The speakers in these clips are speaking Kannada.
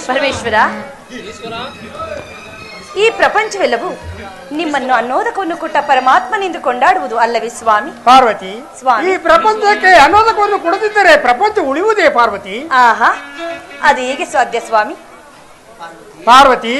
ಪರಮೇಶ್ವರ, ಈ ಪ್ರಪಂಚವೆಲ್ಲವೂ ನಿಮ್ಮನ್ನು ಅನ್ನೋದಕವನ್ನು ಕೊಟ್ಟ ಪರಮಾತ್ಮನೆಂದು ಕೊಂಡಾಡುವುದು ಅಲ್ಲವೇ ಸ್ವಾಮಿ? ಪಾರ್ವತಿ, ಈ ಪ್ರಪಂಚಕ್ಕೆ ಅನ್ನೋದಕವನ್ನು ಕೊಡದಿದ್ದರೆ ಪ್ರಪಂಚ ಉಳಿಯುವುದೇ ಪಾರ್ವತಿ? ಆಹಾ, ಅದು ಹೇಗೆ ಸಾಧ್ಯ ಸ್ವಾಮಿ? ಪಾರ್ವತಿ,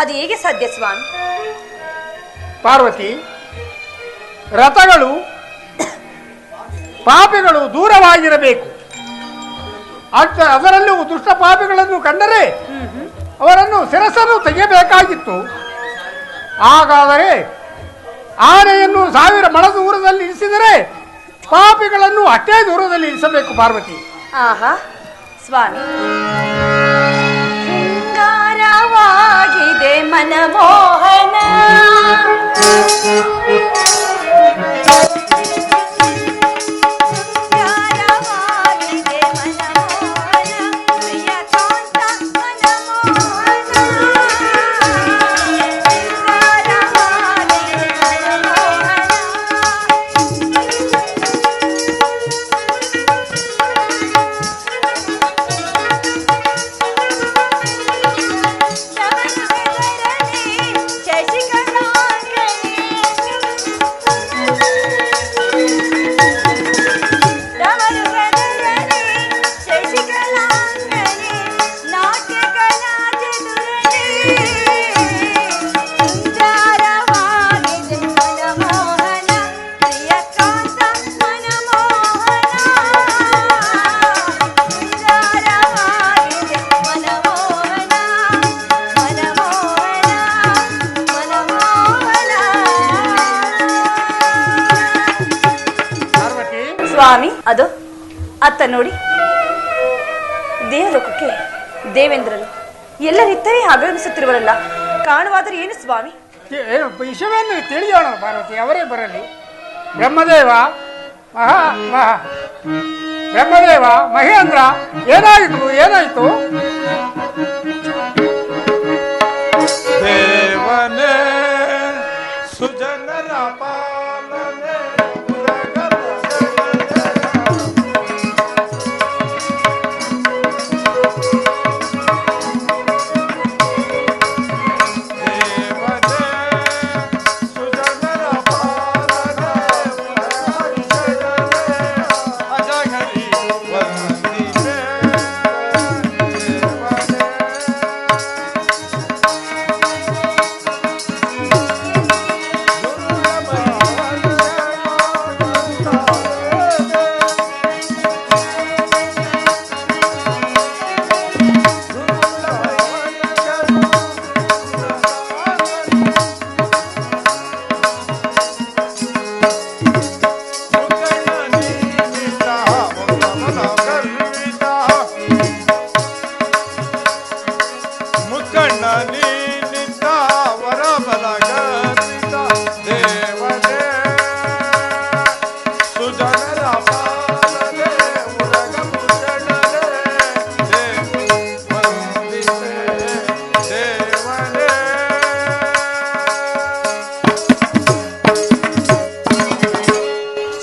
ಅದು ಹೇಗೆ ಸಾಧ್ಯ ಸ್ವಾಮಿ? ಪಾರ್ವತಿ, ರಥಗಳು ಪಾಪಿಗಳು ದೂರವಾಗಿರಬೇಕು. ಅದರಲ್ಲೂ ದುಷ್ಟ ಪಾಪಿಗಳನ್ನು ಕಂಡರೆ ಅವರನ್ನು ಶಿರಸನ್ನು ತೆಗೆಯಬೇಕಾಗಿತ್ತು. ಹಾಗಾದರೆ ಆನೆಯನ್ನು 1000 ಮೊಳ ದೂರದಲ್ಲಿ ಇಳಿಸಿದರೆ ಪಾಪಿಗಳನ್ನು ಅಷ್ಟೇ ದೂರದಲ್ಲಿ ಇಳಿಸಬೇಕು ಪಾರ್ವತಿ. ಆಹಾ ಸ್ವಾಮಿ, ಶೃಂಗಾರವಾಗಿದೆ ಮನಮೋಹನ, ಶೃಂಗಾರವಾಗಿದೆ ಮನಮೋಹನ, ಪ್ರಿಯಕಾಂತ ಮನಮೋಹನ. ಸ್ವಾಮಿ ಅದು ಅತ್ತ ನೋಡಿ, ದೇವಲೋಕಕ್ಕೆ ದೇವೇಂದ್ರನು ಎಲ್ಲರಿತ್ತರೇ ಆಗಮಿಸುತ್ತಿರುವರಲ್ಲ, ಕಾಣುವಾದರೆ ಏನು ಸ್ವಾಮಿ? ಏನು ವಿಷಯವನ್ನು ತಿಳಿಯೋಣ ಪಾರ್ವತಿ, ಅವರೇ ಬರಲಿ. ಬ್ರಹ್ಮದೇವ ಬ್ರಹ್ಮದೇವ, ಮಹೇಂದ್ರ, ಏನಾಯಿತು? ದೇವನೇ ಸುಜನರ ಪಾಲನೆ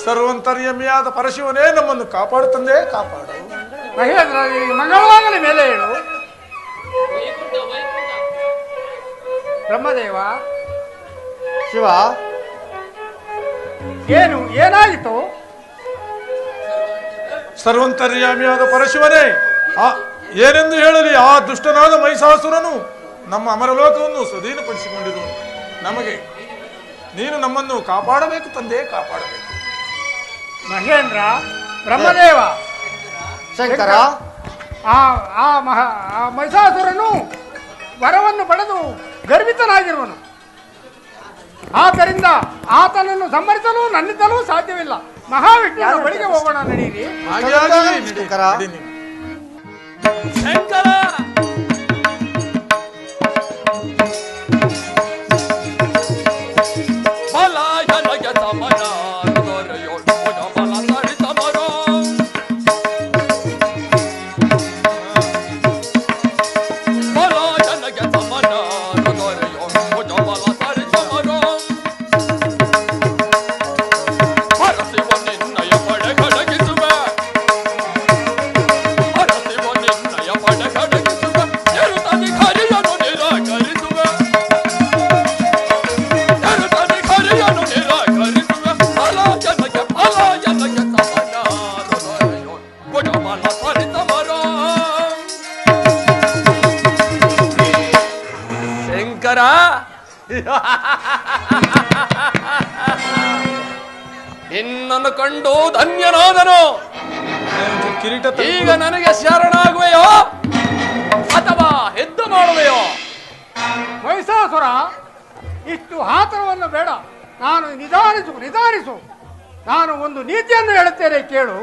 ಸರ್ವಂತರ್ಯಮಿಯಾದ ಪರಶಿವನೇ ನಮ್ಮನ್ನು ಕಾಪಾಡು ತಂದೆ, ಕಾಪಾಡು. ಮಹೇಂದ್ರ, ಮಂಗಳವಾಗಲಿ ಮೇಲೆ ಹೇಳು. ಬ್ರಹ್ಮದೇವ, ಶಿವ, ಏನಾಯಿತು? ಸರ್ವಂತರ್ಯಾಮಿಯಾದ ಪರಶಿವನೇ, ಏನೆಂದು ಹೇಳಲಿ, ಆ ದುಷ್ಟನಾದ ಮಹಿಷಾಸುರನು ನಮ್ಮ ಅಮರಲೋಕವನ್ನು ಸ್ವಾಧೀನಪಡಿಸಿಕೊಂಡಿರುವನು. ನಮಗೆ ನೀನು ನಮ್ಮನ್ನು ಕಾಪಾಡಬೇಕು ತಂದೆ, ಕಾಪಾಡಬೇಕು. ಮಹೇಂದ್ರ, ಬ್ರಹ್ಮದೇವ, ಶಂಕರ, ಆ ಮಹಿಷಾಸುರನು ವರವನ್ನು ಪಡೆದು ಗರ್ವಿತನಾಗಿರುವನು. ಆದ್ದರಿಂದ ಆತನನ್ನು ಸಂಹರಿಸಲು ನನ್ನಿಂದಲೂ ಸಾಧ್ಯವಿಲ್ಲ. ಮಹಾವಿಷ್ಣುವಿನ ಬಳಿಗೆ ಹೋಗೋಣ, ನಡೀರಿ. ಶಂಕರ. ನಿನ್ನನ್ನು ಕಂಡು ಧನ್ಯನಾದನು. ಕಿರೀಟ ಈಗ ನನಗೆ ಶರಣಾಗುವೆಯೋ ಅಥವಾ ಎದ್ದು ಮಾಡುವೆಯೋ? ಮಹಿಷಾಸುರ, ಇಷ್ಟು ಆತರವನ್ನು ಬೇಡ. ನಾನು ನಿಧಾನಿಸು. ನಾನು ಒಂದು ನೀತಿಯನ್ನು ಹೇಳುತ್ತೇನೆ, ಕೇಳು.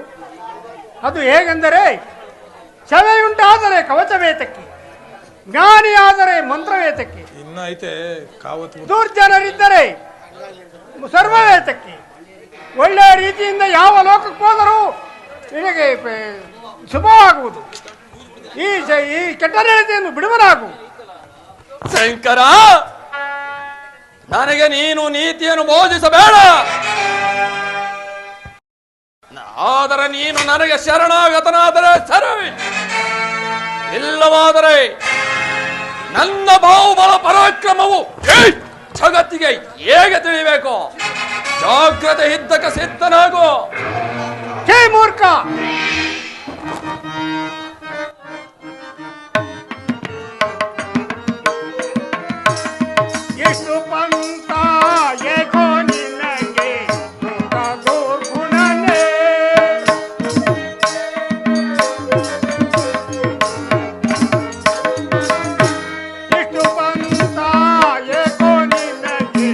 ಅದು ಹೇಗೆಂದರೆ, ಶವೆಯುಂಟಾದರೆ ಕವಚವೇತಕ್ಕೆ, ಜ್ಞಾನಿಯಾದರೆ ಮಂತ್ರವೇತಕ್ಕೆ, ಇನ್ನ ಐತೆ ಕಾವತ್ತು. ದುರ್ಜನರಿದ್ದರೆ ಸರ್ವವೇತಕ್ಕೆ. ಒಳ್ಳೆಯ ರೀತಿಯಿಂದ ಯಾವ ಲೋಕಕ್ಕೆ ಹೋದರೂ ನಿನಗೆ ಶುಭವಾಗುವುದು. ಈ ಕೆಟ್ಟ ನಡತೆಯನ್ನು ಬಿಡುವನಾಗು. ಶಂಕರ, ನನಗೆ ನೀನು ನೀತಿಯನ್ನು ಬೋಧಿಸಬೇಡ. ಆದರೆ ನೀನು ನನಗೆ ಶರಣಾಗತನಾದರೆ ಸರಿ, ಇಲ್ಲವಾದರೆ ನನ್ನ ಬಾಹುಬಲ ಪರಾಕ್ರಮವು ಜಗತ್ತಿಗೆ ಹೇಗೆ ತಿಳಿಬೇಕು? ಜಾಗ್ರತೆ ಇದ್ದಕ್ಕೆ ಸಿದ್ಧನಾಗು. ಛೇ ಮೂರ್ಖ! ಎಷ್ಟು ಪಂಥ ಏಕೋ ನಿನಗೆ ದುರ್ಗುಣನೇ. ಎಷ್ಟು ಪಂಥ ಏಕೋ ನಿನಗೆ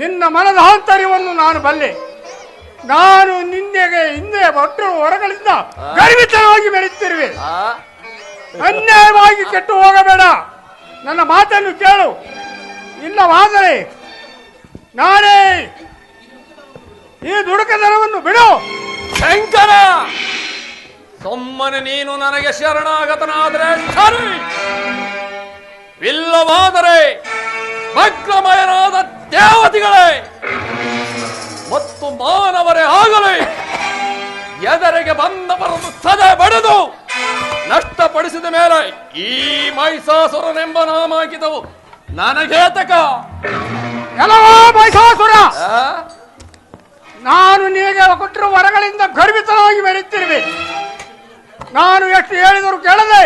ನಿನ್ನ ಮನದ ಆಂತರ್ಯವನ್ನು ನಾನು ಬಲ್ಲೆ. ನಾನು ನಿನ್ನೆಗೆ ಹಿಂದೆ ಭಟ್ರು ಹೊರಗಳಿಂದ ಗರ್ವಿತವಾಗಿ ಮೆರೆಯುತ್ತಿರುವೆ. ಅನ್ಯಾಯವಾಗಿ ಕೆಟ್ಟು ಹೋಗಬೇಡ, ನನ್ನ ಮಾತನ್ನು ಕೇಳು. ಇಲ್ಲವಾದರೆ ನಾನೇ ಈ ದುಡುಕತನವನ್ನು ಬಿಡು. ಶಂಕರ, ಸುಮ್ಮನೆ ನೀನು ನನಗೆ ಶರಣಾಗತನಾದರೆ ಸರಿ, ಇಲ್ಲವಾದರೆ ವಕ್ರಮಯನಾದ ದೇವತೆಗಳೇ ಮತ್ತು ಮಾನವರೇ ಆಗಲಿ ಎದರೆಗೆ ಬಂದವರನ್ನು ಸದೆ ಬಡಿದು ನಷ್ಟಪಡಿಸಿದ ಮೇಲೆ ಈ ಮಹಿಷಾಸುರನೆಂಬ ನಾಮಾಂಕಿತವು ನನಗೇತಕ. ಎಲ್ಲವೋ ಮಹಿಷಾಸುರ, ನಾನು ನಿನಗೆ ಕೊಟ್ಟರು ವರಗಳಿಂದ ಗರ್ವಿತವಾಗಿ ಮೆರೆಯುತ್ತಿರುವೆ. ನಾನು ಎಷ್ಟು ಹೇಳಿದರೂ ಕೇಳದೆ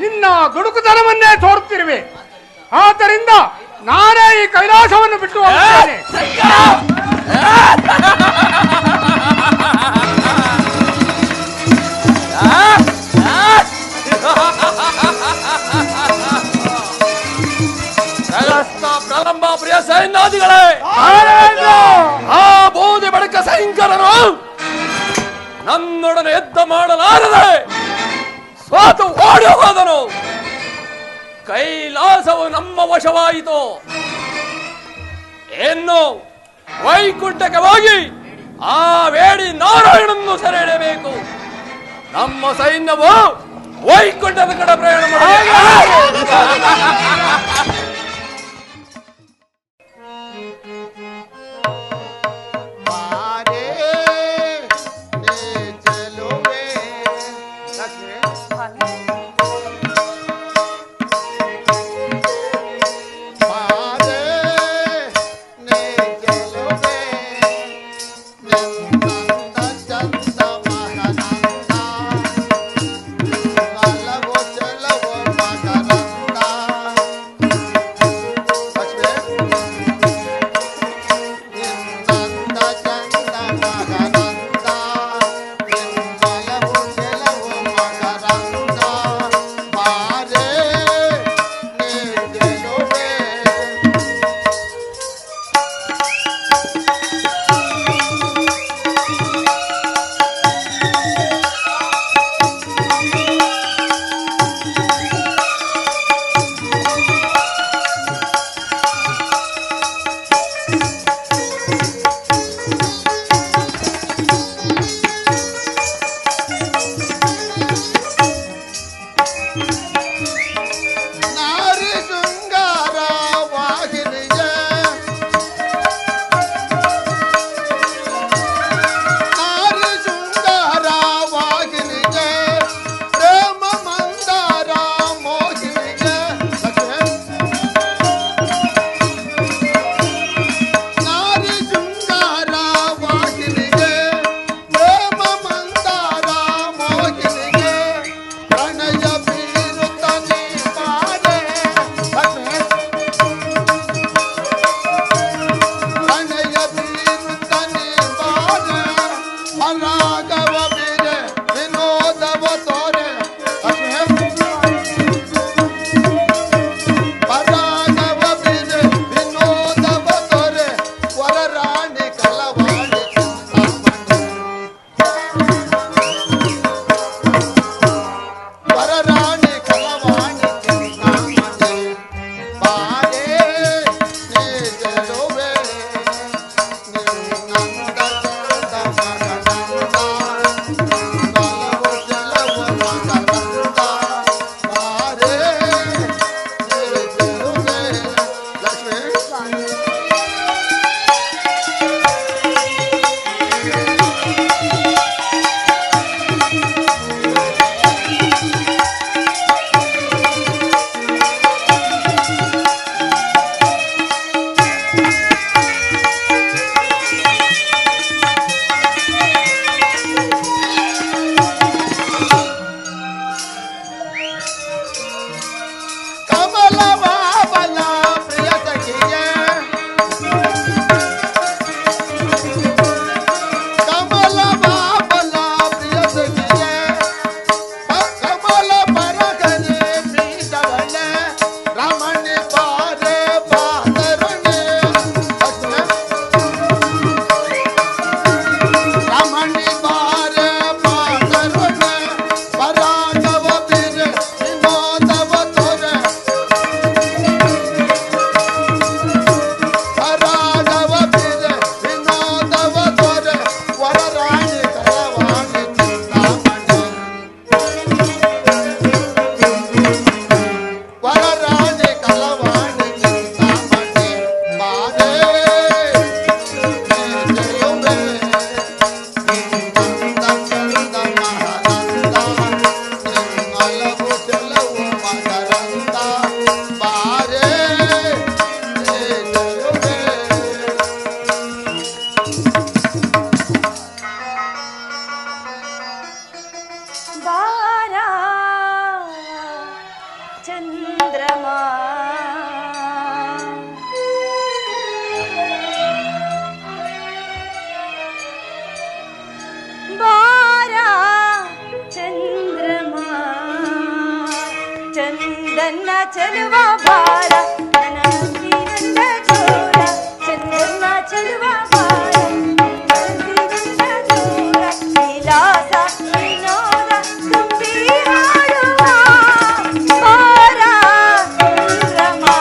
ನಿನ್ನ ದುಡುಕುತನವನ್ನೇ ತೋರುತ್ತಿರುವೆ. ಆದ್ದರಿಂದ ನಾನೇ ಈ ಕೈಲಾಸವನ್ನು ಬಿಟ್ಟು ಹೋಗುತ್ತೇನೆ. ಪ್ರಲಂಬ ಪ್ರಿಯ ಸೈನ್ಯಾದಿಗಳೇ, ಆ ಬೋಧಿ ಬಡಕ ಶಂಕರನು ನನ್ನೊಡನೆ ಯುದ್ಧ ಮಾಡಲಾರದೆ ಸ್ವಾತು ಓಡಿ ಹೋದನು. ಕೈಲಾಸವು ನಮ್ಮ ವಶವಾಯಿತು. ಇನ್ನು ವೈಕುಂಠಕ್ಕೆ ಹೋಗಿ ಆ ವೇಡಿ ನಾರಾಯಣನ್ನು ಸೆರೆ ಹಿಡಿಯಬೇಕು. ನಮ್ಮ ಸೈನ್ಯವು ವೈಕುಂಠದ ಕಡೆ ಪ್ರಯಾಣ ಮಾಡಬೇಕು. ಚಲವೋ ಚಂದ್ರಮಾ ಬಾರ ಚಂದ್ರಮಾ ಚಂದನ್ನ ಚೆಲುವ ಬಾರ ನನಸಿನಂದ ಚೋರ ಚಂದನ್ನ ಚೆಲುವ ಬಾರ ನನಸಿನಂದ ಚೋರ ವಿಲಾಸ ವಿನೋದ ತುಂಬಿ ಹಾಡುವ ಬಾರ ಚಂದ್ರಮಾ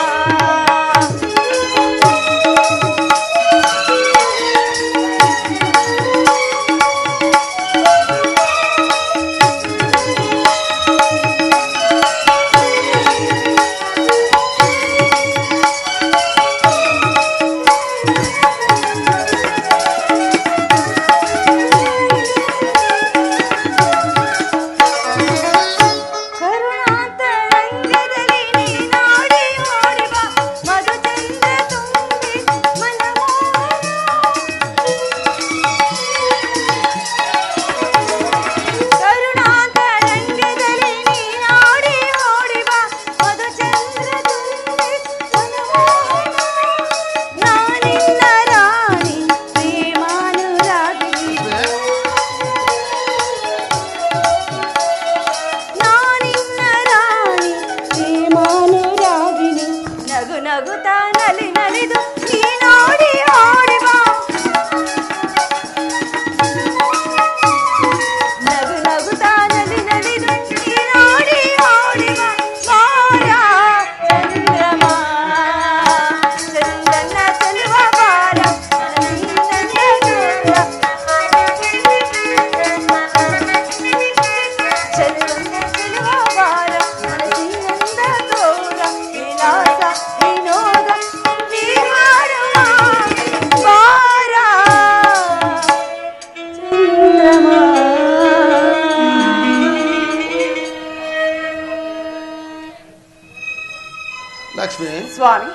ನಗುತ್ತಾ ನಲಿ ನಲಿದು ನೀ ನೋಡಿ ಓಡಿ ಬಾ ನಗುತ್ತಾ ನಲಿ ನಲಿದು ನೀ ನೋಡಿ ಓಡಿ ಬಾ ಬಾರ ಚಂದ್ರಮಾ ಚಂದನ್ನ ಚೆಲುವ ಬಾರ ನನಸಿನಂದ ಚೋರ ಚಂದನ್ನ ಚೆಲುವ ಬಾರ ನನಸಿನಂದ ಚೋರ ವಿಲಾಸ ವಿನೋದ ನೀ ಹಾಡುವ ಬಾರ ಚಂದ್ರಮಾ ಲಕ್ಷ್ಮಿ, ಸ್ವಾಮಿ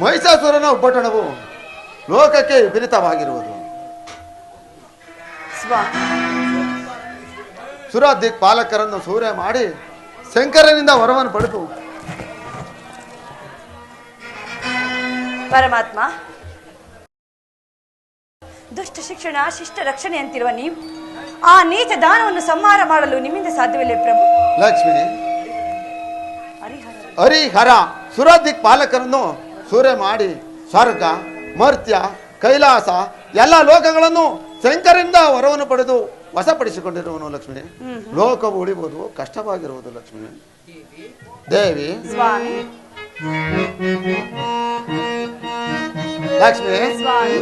ಮಹಿಷಾಸುರನ ಉಪಟಳವು ಲೋಕಕ್ಕೆ ವಿಪರೀತವಾಗಿರುವುದು. ಸ್ವಾಮಿ ಸುರ ದಿಕ್ಪಾಲಕರನ್ನು ಸೂರ್ಯ ಮಾಡಿ ಶಂಕರನಿಂದ ವರವನ್ನು ಪಡೆದು ಪರಮಾತ್ಮ ದುಷ್ಟ ಶಿಕ್ಷಣ ಶಿಷ್ಟ ರಕ್ಷಣೆ ಅಂತಿರುವ ನೀವು ಆ ನೀಚ ದಾನವನ್ನು ಸಂಹಾರ ಮಾಡಲು ನಿಮ್ಮಿಂದ ಸಾಧ್ಯವಿಲ್ಲ ಪ್ರಭು. ಲಕ್ಷ್ಮಿ, ಹರಿಹರ ಹರಿಹರ ಸುರ ದಿಕ್ಪಾಲಕರನ್ನು ಸೂರ್ಯ ಮಾಡಿ ಸ್ವರ್ಗ ಮರ್ತ್ಯ ಕೈಲಾಸ ಎಲ್ಲ ಲೋಕಗಳನ್ನು ಶಂಕರನಿಂದ ವರವನ್ನು ಪಡೆದು ವಶಪಡಿಸಿಕೊಂಡಿರುವನು ಲಕ್ಷ್ಮಿ. ಲೋಕವು ಉಳಿಬಹುದು ಕಷ್ಟವಾಗಿರುವುದು ಲಕ್ಷ್ಮಿ. ದೇವಿ ಸ್ವಾಮಿ ಲಕ್ಷ್ಮಿ, ಸ್ವಾಮಿ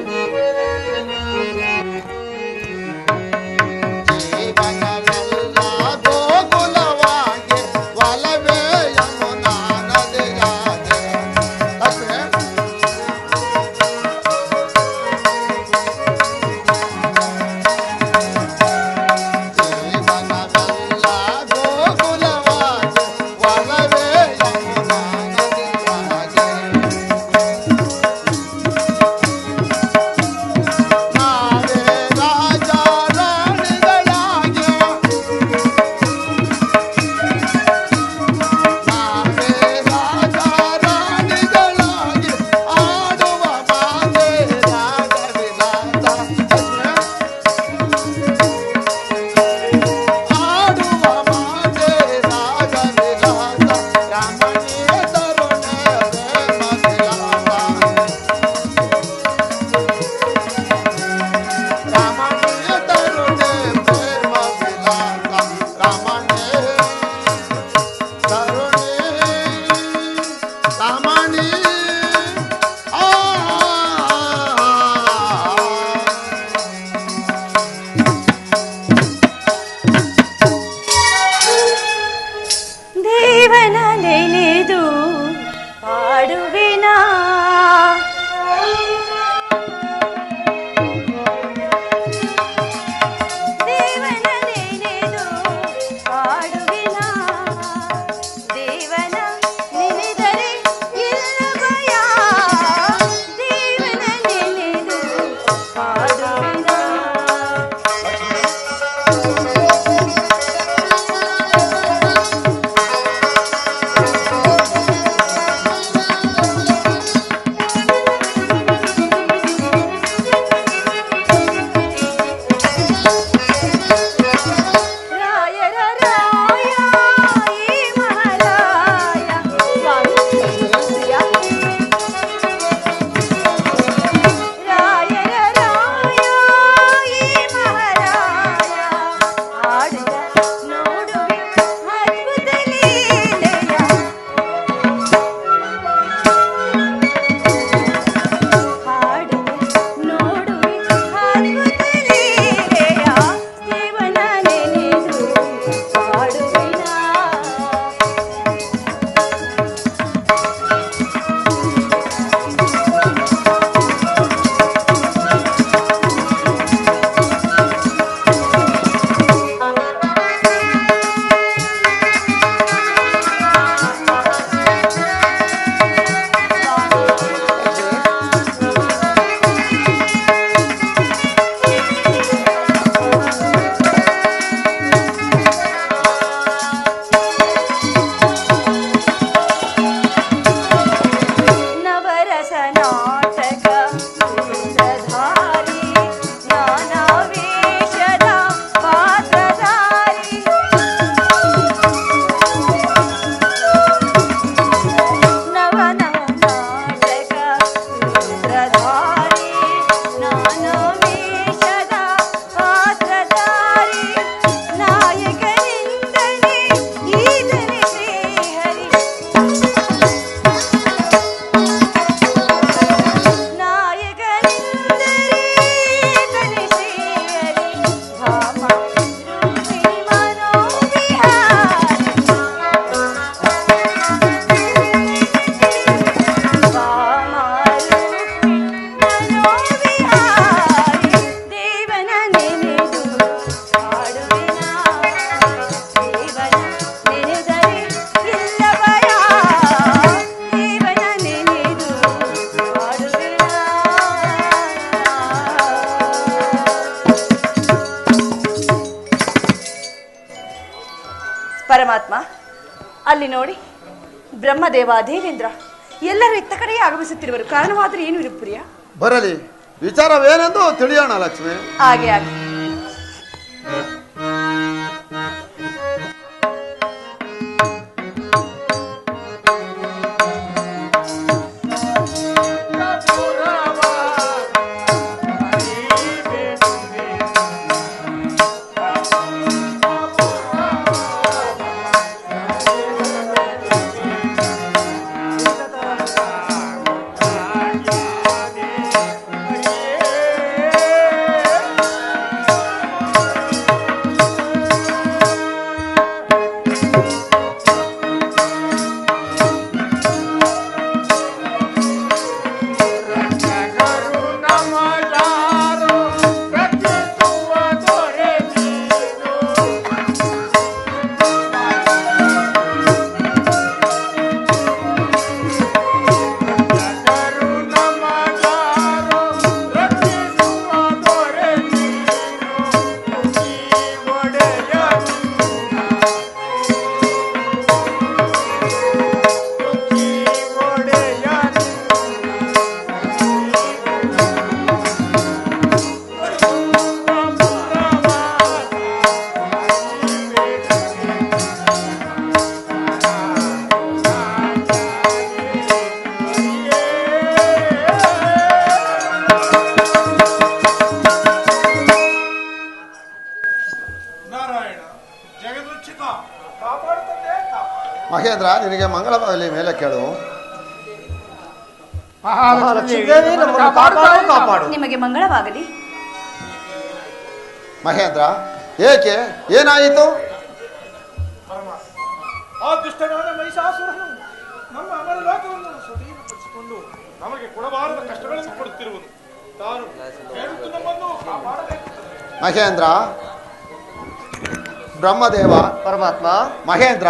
ಅಲ್ಲಿ ನೋಡಿ, ಬ್ರಹ್ಮದೇವ, ದೇವೇಂದ್ರ ಎಲ್ಲರೂ ಇತ್ತ ಕಡೆಯೇ ಆಗಮಿಸುತ್ತಿರುವರು. ಕಾರಣವಾದರೆ ಏನು ವಿರುಪ್ರಿಯ? ಬರಲಿ, ವಿಚಾರವೇನೆಂದು ತಿಳಿಯೋಣ ಲಕ್ಷ್ಮಿ. ಹಾಗೆ ಹಾಗೆ. ಮಹೇಂದ್ರ, ನಿನಗೆ ಮಂಗಳವಾಗಲಿ. ಮೇಲೆ ಕೇಳು. ನಿಮಗೆ ಮಂಗಳವಾಗಲಿ. ಮಹೇಂದ್ರ, ಏಕೆ? ಏನಾಯಿತು? ಆ ದುಷ್ಟನಾದ ಮಹಿಷಾಸುರನು ನಮ್ಮ ಅಮರ ಲೋಕವನ್ನು ಸ್ವಾಧೀನಪಡಿಸಿಕೊಂಡು ನಮಗೆ ಕೊಡಬಾರದ ಕಷ್ಟಗಳನ್ನು ಕೊಡುತ್ತಿರುವುದು. ತಾನು ಹೇಳುತ್ತು ನಮ್ಮನ್ನು ಕಾಪಾಡಬೇಕುತ್ತದೆ. ಮಹೇಂದ್ರ, ಬ್ರಹ್ಮದೇವ, ಪರಮಾತ್ಮ, ಮಹೇಂದ್ರ,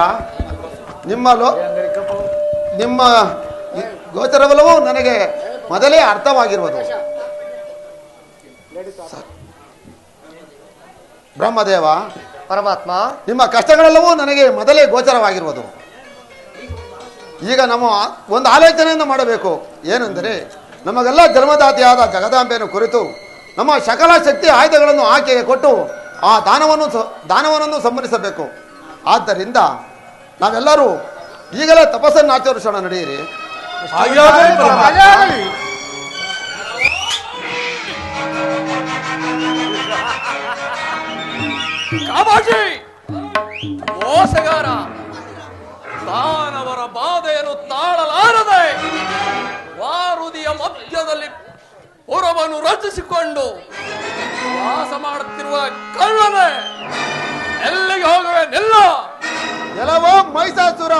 ನಿಮ್ಮ ಗೋಚರವಲ್ಲವೂ ನನಗೆ ಮೊದಲೇ ಅರ್ಥವಾಗಿರುವುದು. ಬ್ರಹ್ಮದೇವ, ಪರಮಾತ್ಮ, ನಿಮ್ಮ ಕಷ್ಟಗಳೆಲ್ಲವೂ ನನಗೆ ಮೊದಲೇ ಗೋಚರವಾಗಿರುವುದು. ಈಗ ನಮ್ಮ ಒಂದು ಆಲೋಚನೆಯನ್ನು ಮಾಡಬೇಕು. ಏನೆಂದರೆ, ನಮಗೆಲ್ಲ ಜನ್ಮದಾತಿಯಾದ ಜಗದಾಂಬೆಯನ್ನು ಕುರಿತು ನಮ್ಮ ಸಕಲ ಶಕ್ತಿ ಆಯುಧಗಳನ್ನು ಆಕೆಗೆ ಕೊಟ್ಟು ಆ ದಾನವನ್ನು ಸಂಹರಿಸಬೇಕು. ಆದ್ದರಿಂದ ನಾವೆಲ್ಲರೂ ಈಗಲೇ ತಪಸ್ಸನ್ನು ಆಚರಿಸೋಣ. ನಡೆಯಿರಿ. ಕಾಮಾಕ್ಷಿ, ಮೋಸಗಾರ, ದಾನವರ ಬಾಧೆಯನ್ನು ತಾಳಲಾರದೆ ವಾರುದಿಯ ಮಧ್ಯದಲ್ಲಿ ಪುರವನ್ನು ರಚಿಸಿಕೊಂಡು ವಾಸ ಮಾಡುತ್ತಿರುವ ಕಳ್ಳನೆ, ಎಲ್ಲಿಗೆ ಹೋಗುವೆ? ನಿಲ್ಲ. ಎಲ್ಲವೋ ಮಹಿಷಾಸುರ,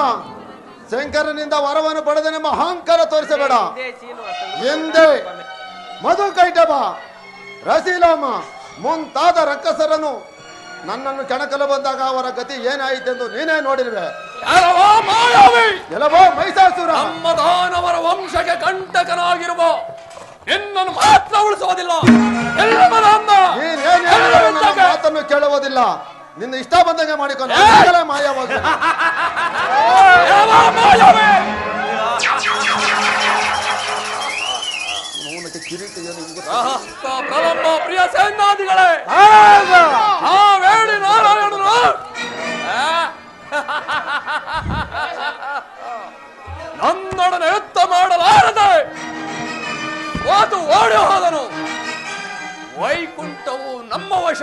ಶಂಕರನಿಂದ ವರವನ್ನು ಪಡೆದನೆಂಬ ಅಹಂಕಾರ ತೋರಿಸಬೇಡ. ಎಂದೇ ಮಧುಕೈಟಭ, ರಸೀಲಾಮ ಮುಂತಾದ ರಕ್ಕಸರನ್ನು ನನ್ನನ್ನು ಕೆಣಕಲು ಬಂದಾಗ ಅವರ ಗತಿ ಏನಾಯಿತೆಂದು ನೀನೇ ನೋಡಿರುವೆ. ಎಲ್ಲವೋ ಮಹಿಷಾಸುರ, ನಮ್ಮ ದಾನವರ ವಂಶಕ್ಕೆ ಕಂಟಕನಾಗಿರುವ ನಿನ್ನನ್ನು ಮಾತ್ರ ಉಳಿಸುವುದಿಲ್ಲ. ಮಾತನ್ನು ಕೇಳುವುದಿಲ್ಲ. ನಿನ್ನ ಇಷ್ಟ ಬಂದಂಗೆ ಮಾಡಿಕೊಂಡು ಮಾಯವಾಗಿ ಪ್ರಲಂಬ ಪ್ರಿಯ ಸೇನಾದಿಗಳೇ, ವೇಡಿ ನಾರಾಯಣನು ನನ್ನೊಡನೆ ಯುದ್ಧ ಮಾಡಲಾರದೆ ಓದು ಓಡಿ ಹೋದನು. ವೈಕುಂಠವು ನಮ್ಮ ವಶ.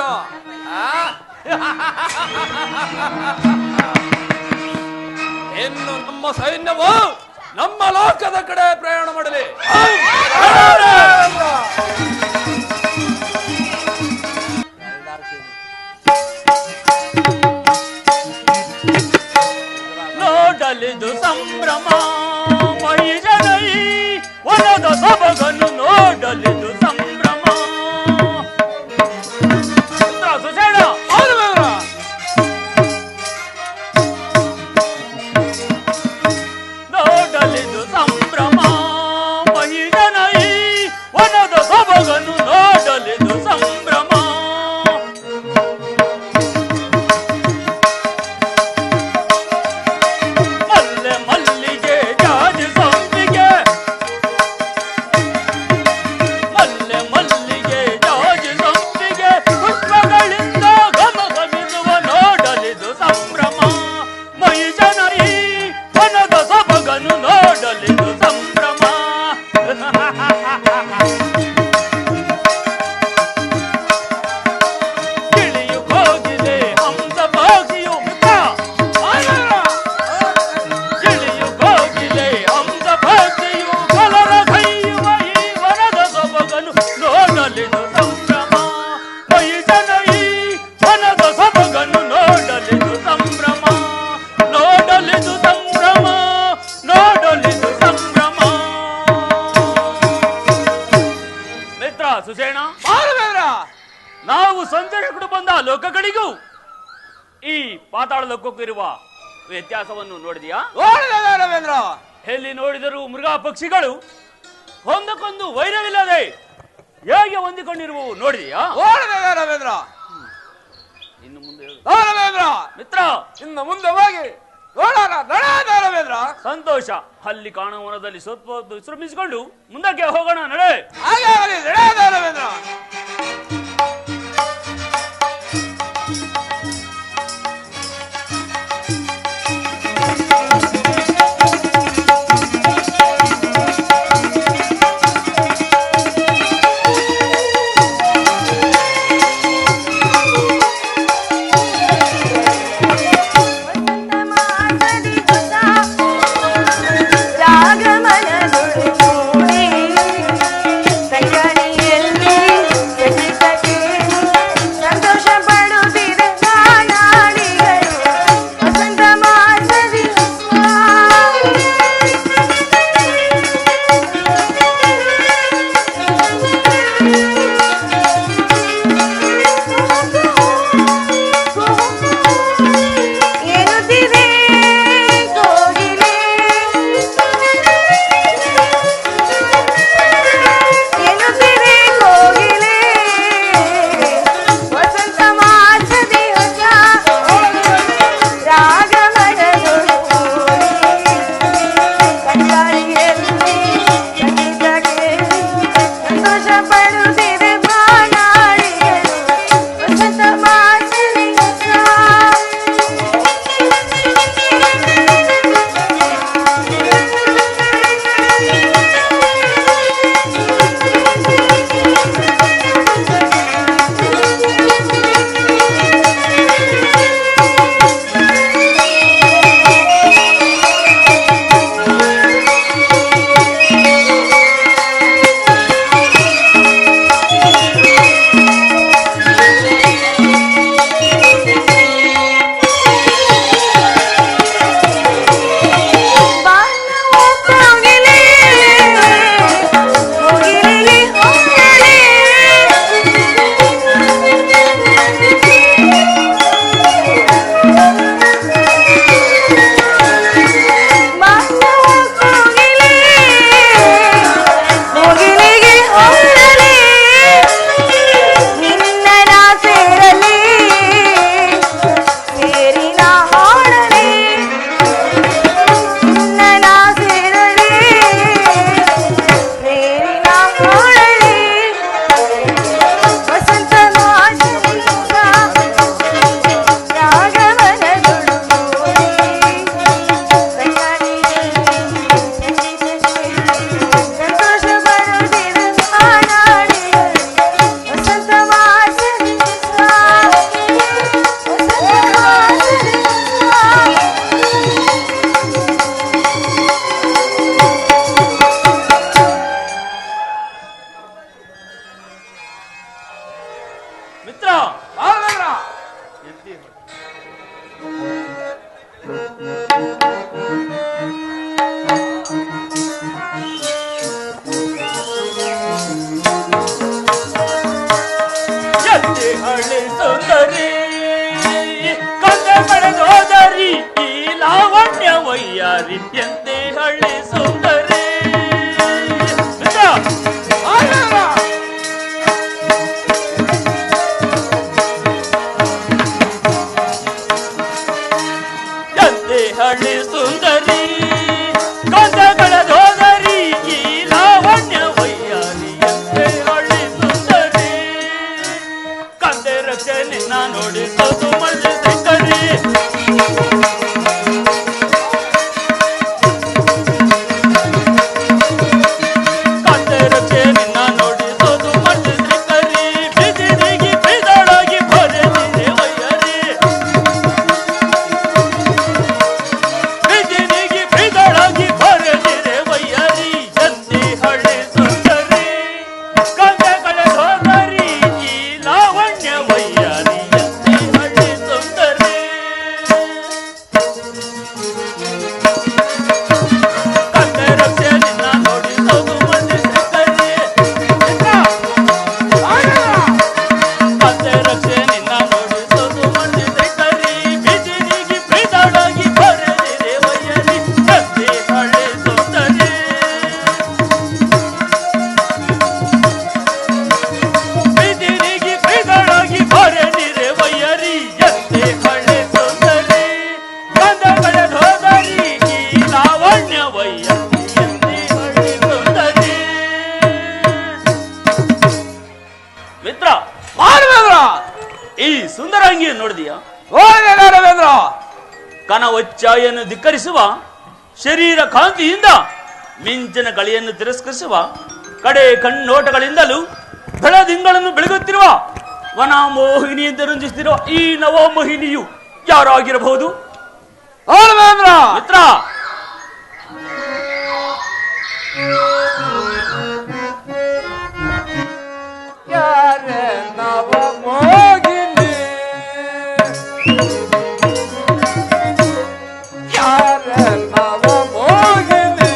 ಇನ್ನು ನಮ್ಮ ಸೈನ್ಯವು ನಮ್ಮ ಲೋಕದ ಕಡೆ ಪ್ರಯಾಣ ಮಾಡಲಿ. ನೋಡಲಿದು ಸಂಭ್ರಮ ಮೈಜನೈ ವನದ ಸೊಬಗನ್ನು ನೋಡಲಿದು ಸಂಭ್ರಮ. ಸುಸೇನ ನೋಡಲಿದು ಸಂಭ್ರಮ ಮೈಜನೈ ವನದ ಸೊಬಗನ್ನು ನೋಡಲಿದು ಸಂಭ್ರಮ. ಸೊಬಗನು ನೋಡಲಿದು ಸಂಭ್ರಮ. ಗಿಳಿಯು ಕೋಗಿಲೆ ಹಂಸ ಪಕ್ಷಿಯು ಗಿಳಿಯು ಕೋಗಿಲೆ ಹಂಸ ಪಕ್ಷಿಯು ಕಲರ ಕೈಯುವ ಈ ವನದ ಸೊಬಗನು ನೋಡಲಿದು ಸಂಭ್ರಮ. ಮೈದನ ಈ ವನದ ಸೊಬಗನು ನೋಡಲಿದು ಸಂಭ್ರಮ. ನೋಡಲಿದು ಸಂಭ್ರಮ. ನೋಡಲಿದು ಸಂಭ್ರಮ. ಮಿತ್ರ ಸುಸೇಣ, ನಾವು ಸಂಚರಿಸಿಕೊಂಡು ಬಂದ ಲೋಕಗಳಿಗೂ ಈ ಪಾತಾಳ ಲೋಕಕ್ಕೂ ಇರುವ ವ್ಯತ್ಯಾಸವನ್ನು ನೋಡಿದೆಯಾ? ಎಲ್ಲಿ ನೋಡಿದರೂ ಮೃಗ ಪಕ್ಷಿಗಳು ಒಂದಕ್ಕೊಂದು ವೈರವಿಲ್ಲದೆ ಹೇಗೆ ಹೊಂದಿಕೊಂಡಿರುವವು ನೋಡಿದೆಯಾ? ಇನ್ನು ಮುಂದೆ ಮಿತ್ರ, ಇನ್ನು ಮುಂದೆ ಹೋಗಿ ನೋಡೋಣ. ಸಂತೋಷ. ಅಲ್ಲಿ ಕಾಣುವನದಲ್ಲಿ ಸ್ವಲ್ಪ ಹೊತ್ತು ವಿಶ್ರಮಿಸಿಕೊಂಡು ಮುಂದಕ್ಕೆ ಹೋಗೋಣ. ನಡೆ. ಹಳ್ಳಿ ಸುಂದರಿ ಕಂದೆ ಪಡೆದೋದರಿ ಈ ಲಾವಣ್ಯ ವಯ್ಯಾರಿ ಎಂತೆ ಹಳ್ಳಿ ಸುಂದರಿ ಎಂತೆ ಹಳ್ಳಿ ಸುಂದರಿ ಕಂದೆ ಪಡೆದೋದರಿ ಈ ಲಾವಣ್ಯ ವಯ್ಯಾರಿ ಎಂತೆ ಹಳ್ಳಿ ಸುಂದರಿ ಕಂದೆ ರಕ್ಷೆ ನಿನ್ನ ನೋಡಿ ಸೋತು ಮಳ್ಳಿ ಸಿಕ್ಕರಿ ಮಿತ್ರ, ರಾಘವೇಂದ್ರ ಈ ಸುಂದರಾಂಗಿಯನ್ನು ನೋಡಿದೀಯಾ? ನೋಡಿದೆ ರಾಘವೇಂದ್ರ. ಕನವಚ್ಚಾಯನ್ನು ಧಿಕ್ಕರಿಸುವ, ಶರೀರ ಕಾಂತಿಯಿಂದ ಮಿಂಚಿನ ಗಳಿಯನ್ನು ತಿರಸ್ಕರಿಸುವ, ಕಡೆ ಕಣ್ಣೋಟಗಳಿಂದಲೂ ಬೆಳದಿಂಗಳನ್ನು ಬೆಳಗುತ್ತಿರುವ ವನ ಮೋಹಿನಿ ಎಂದು ರಂಜಿಸುತ್ತಿರುವ ಈ ನವ ಮೋಹಿನಿಯು ಯಾರಾಗಿರಬಹುದು? ರಾಘವೇಂದ್ರ ಮಿತ್ರ, ಯಾರೇ ನವ ಮೋಗಿನಿ, ಯಾರೇ ನವ ಮೋಗಿನಿ,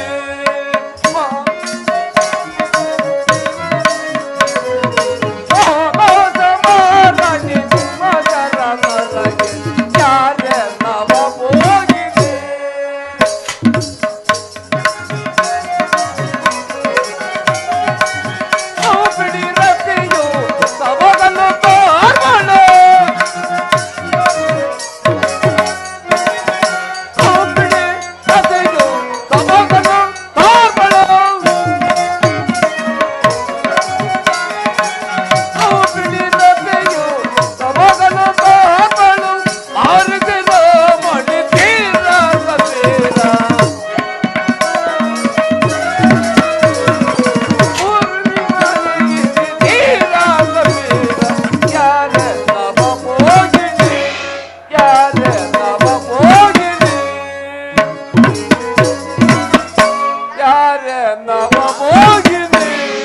ಯಾರೇ ನವ ಮೋಗಿನಿ.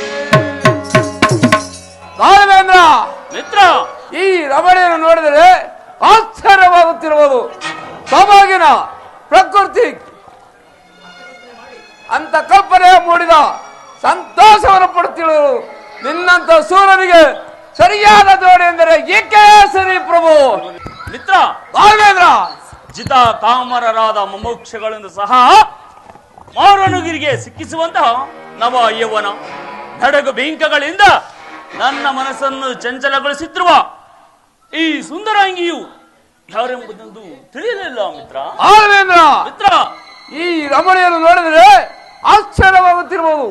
ರಾಘವೇಂದ್ರ, ಮಿತ್ರ, ಈ ರಮಣೆಯನ್ನು ನೋಡಿದರೆ ಆಶ್ಚರ್ಯವಾಗುತ್ತಿರುವುದು. ಸಮಾಗಿನ ಪ್ರಕೃತಿ ಅಂತ ಕಲ್ಪನೆ ಮೂಡಿದ ಸಂತೋಷವನ್ನು ಪಡುತ್ತಿರುವುದು. ನಿನ್ನಂತ ಸೂರ್ಯನಿಗೆ ಸರಿಯಾದ ಜೋಡಿ ಎಂದರೆ ಏಕೆ ಸರಿ ಪ್ರಭು. ಮಿತ್ರ, ರಾಘವೇಂದ್ರ, ಜಿತ ಕಾಮರರಾದ ಮುಮುಕ್ಷಗಳನ್ನು ಸಹ ಮಾರನುಗಿರಿಗೆ ಸಿಕ್ಕಿಸುವಂತಹ ನವ ಯೌವನ ಬೆಡಗು ಬಿಂಕಗಳಿಂದ ನನ್ನ ಮನಸ್ಸನ್ನು ಚಂಚಲಗೊಳಿಸುತ್ತಿರುವ ಈ ಸುಂದರಾಂಗಿಯು ಯಾರೆಂಬುದೊಂದು ತಿಳಿಯಲಿಲ್ಲ ಮಿತ್ರ. ರಾಘವೇಂದ್ರ, ಮಿತ್ರ, ಈ ರಮಣೆಯನ್ನು ನೋಡಿದರೆ ಆಶ್ಚರ್ಯವಾಗುತ್ತಿರಬಹುದು.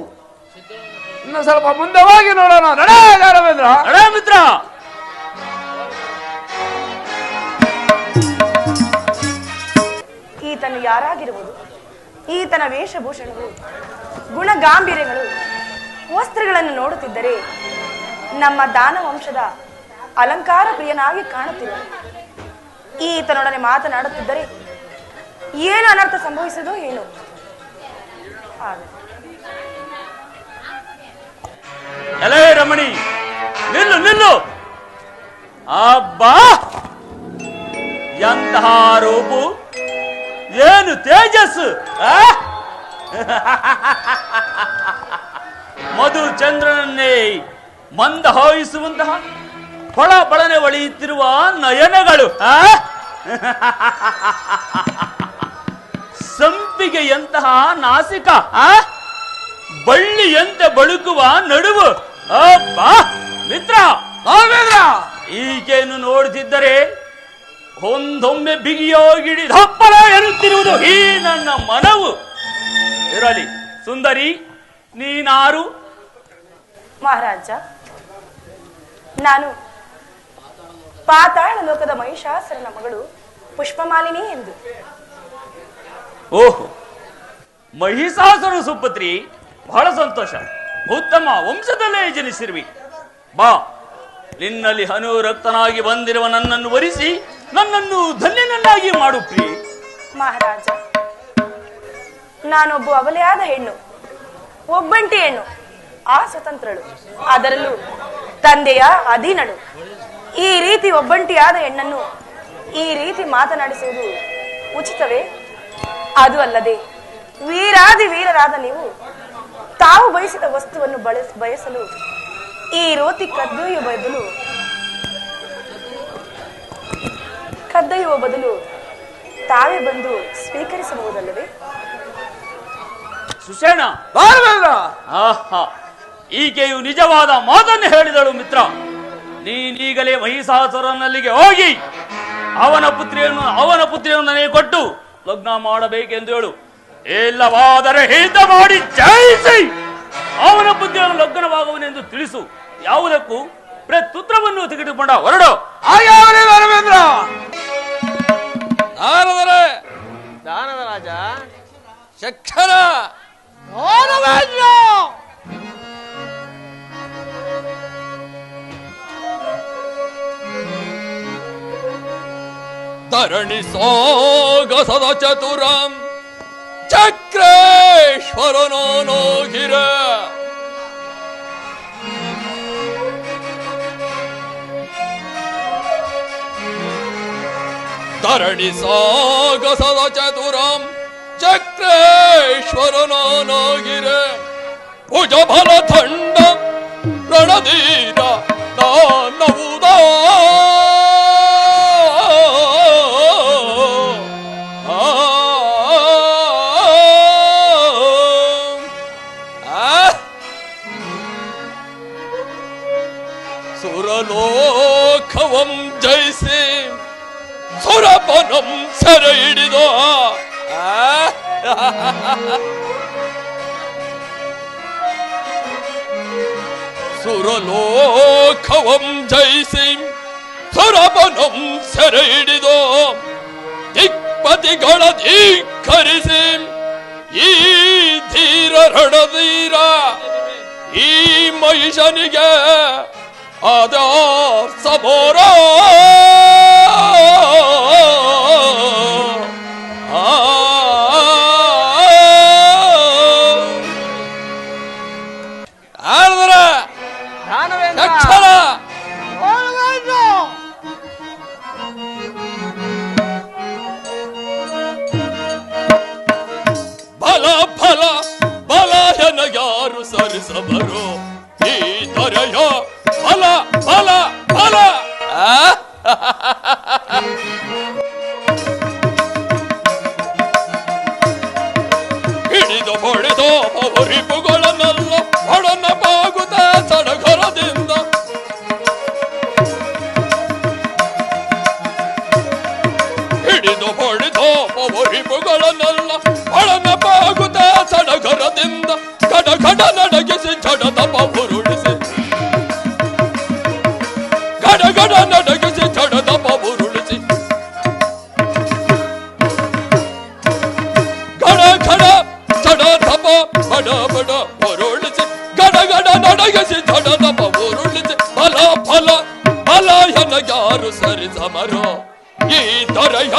ಇನ್ನು ಸ್ವಲ್ಪ ಮುಂದೆ ಹೋಗಿ ನೋಡೋಣ. ನಡೆ ರಾಘವೇಂದ್ರ. ಅಡೇ ಮಿತ್ರ. ಈತನು ಯಾರಾಗಿರುವುದು? ಈತನ ವೇಷಭೂಷಣಗಳು, ಗುಣಗಾಂಭೀರ್ಯಗಳು, ವಸ್ತ್ರಗಳನ್ನು ನೋಡುತ್ತಿದ್ದರೆ ನಮ್ಮ ದಾನವಂಶದ ಅಲಂಕಾರ ಪ್ರಿಯನಾಗಿ ಕಾಣುತ್ತಿರುವ ಈತನೊಡನೆ ಮಾತನಾಡುತ್ತಿದ್ದರೆ ಏನು ಅನರ್ಥ ಸಂಭವಿಸದೋ ಏನು. ಎಲೇ ರಮಣಿ, ನಿಲ್ಲು ನಿಲ್ಲು. ಅಬ್ಬಾ, ಎಂತಹ ರೂಪು, ಏನು ತೇಜಸ್ಸು! ಮಧು ಚಂದ್ರನನ್ನೇ ಮಂದ ಹಾಯಿಸುವಂತಹ ಫಳ ಬಳನೆ ಒಳೆಯುತ್ತಿರುವ ನಯನಗಳು, ಸಂಪಿಗೆಯಂತಹ ನಾಸಿಕ, ಬಳ್ಳಿಯಂತೆ ಬಳುಕುವ ನಡುವು. ಅಬ್ಬಾ ಮಿತ್ರ, ಈಕೆಯನ್ನು ನೋಡುತ್ತಿದ್ದರೆ ಒಂದೊಮ್ಮೆ ಬಿಗಿಯೋಗಿಡಿ ದಪ್ಪಳ ಎನ್ನುತ್ತಿರುವುದು ಈ ನನ್ನ ಮನವು. ಇರಲಿ ಸುಂದರಿ, ನೀನಾರು? ಮಹಾರಾಜ, ನಾನು ಪಾತಾಳ ಲೋಕದ ಮಹಿಷಾಸುರನ ಮಗಳು ಪುಷ್ಪಮಾಲಿನಿ ಎಂದು. ಓಹೋ, ಮಹಿಷಾಸುರ ಸುಪುತ್ರಿ, ಬಹಳ ಸಂತೋಷ. ಉತ್ತಮ ವಂಶದಲ್ಲೇ ಜನಿಸಿರುವಿ. ಬಾ, ನಿನ್ನಲ್ಲಿ ಅನುರಕ್ತನಾಗಿ ಬಂದಿರುವ ನನ್ನನ್ನು ವರಿಸಿ ನನ್ನನ್ನು ಧನ್ಯನನ್ನಾಗಿ ಮಾಡು ಪ್ರಿಯೆ. ಮಹಾರಾಜ, ನಾನೊಬ್ಬ ಅಬಲೆಯಾದ ಹೆಣ್ಣು, ಒಬ್ಬಂಟಿ ಹೆಣ್ಣು, ಆ ಸ್ವತಂತ್ರಳು, ಅದರಲ್ಲೂ ತಂದೆಯ ಅಧೀನಳು. ಈ ರೀತಿ ಒಬ್ಬಂಟಿಯಾದ ಹೆಣ್ಣನ್ನು ಈ ರೀತಿ ಮಾತನಾಡಿಸುವುದು ಉಚಿತವೇ? ಅದು ಅಲ್ಲದೆ ವೀರಾದಿ ವೀರರಾದ ನೀವು ತಾವು ಬಯಸಿದ ವಸ್ತುವನ್ನು ಬಯಸಲು ಈ ರೋತಿ ಕದ್ದೊಯ್ಯುವ ಬದಲು ತಾವೇ ಬಂದು ಸ್ವೀಕರಿಸಬಹುದಲ್ಲವೇ? ಸುಷೇಣ, ಆಹಾ, ಈಕೆಯು ನಿಜವಾದ ಮಾತನ್ನು ಹೇಳಿದಳು ಮಿತ್ರ. ನೀನೀಗಲೇ ಮಹಿಷಾಸುರನಲ್ಲಿಗೆ ಹೋಗಿ ಅವನ ಪುತ್ರಿಯನ್ನು ನನಗೆ ಕೊಟ್ಟು ಲಗ್ನ ಮಾಡಬೇಕೆಂದು ಹೇಳು. ಇಲ್ಲವಾದರೆ ಯುದ್ಧ ಮಾಡಿ ಜಯಿಸಿ ಅವನ ಬುದ್ಧಿಯನ್ನು ಲಗ್ನವಾಗುವನೆಂದು ತಿಳಿಸು. ಯಾವುದಕ್ಕೂ ಪ್ರತ್ಯುತ್ತರವನ್ನು ತೆಗೆದುಕೊಂಡ ಹೊರಡು. ಹಾಗಾಗಲಿ ದಾನವೇಂದ್ರ. ನಾರದರೆ ದಾನವ ರಾಜ ಶಕ್ಷರ ಧರಣಿ ಸೋಗಸದ ಚತುರಂ ಚಕ್ರೇಶ್ವರನೋ ನೋಗಿರ ಧರಣಿ ಸಾಗಸದ ಚತುರಂ ಚಕ್ರೇಶ್ವರನೋ ನೋಗಿರ ಭುಜಬಲ ಥಂಡ ರಣಧೀರ ದಾನವುದ ಸುರಲೋಕವಂ ಜಯಿಸಿ ಸುರಪನಂ ಸೆರೆ ಹಿಡಿದು ಸುರಲೋಕವಂ ಜಯಿಸಿ ಸುರಪನಂ ಸೆರೆ ಹಿಡಿದು ದಿಕ್ಪತಿಗಳ ಧಿಕ್ಕರಿಸಿ ಈ ಧೀರ ರಣಧೀರ ಈ ಮಹಿಷನಿಗೆ ಅದ ಸಮೋರ ಬಲ ಫಲ ಬಲ ಯಾರು ಸರಿಸಬರು ಈ ದೊರೆಯ ಬಲ ಬಲ ಬಲ ಹಿಡಿದು ಹೊಡೆದು ರಿಪುಗಳನ್ನೆಲ್ಲ ಒಡನ ಬಾಗುತ್ತ ಸಡಗರದಿಂದ ಹಿಡಿದು ಹೊಡೆದು ರಿಪುಗಳನ್ನೆಲ್ಲ ಒಡನ ಬಾಗುತ್ತ ಸಡಗರದಿಂದ ಕಡ ಕಡ ನಡಗಿಸಿ ಜಡದ ಉರುಳಿಸಿ ಗಡ ನಡಗಿಸಿ ಜಡದ ಉರುಳಿಸಿ ಗಡ ಗಡ ಜಡದ ಬಡ ಬಡ ಉರುಳಿಸಿ ಗಡ ಗಡ ನಡಗಿಸಿ ಜಡದ ಉರುಳಿಸಿ ಬಲ ಫಲ ಬಲ ಯಾರು ಸರಿ ಸಮರೋ ಈ ದೊರೆಯ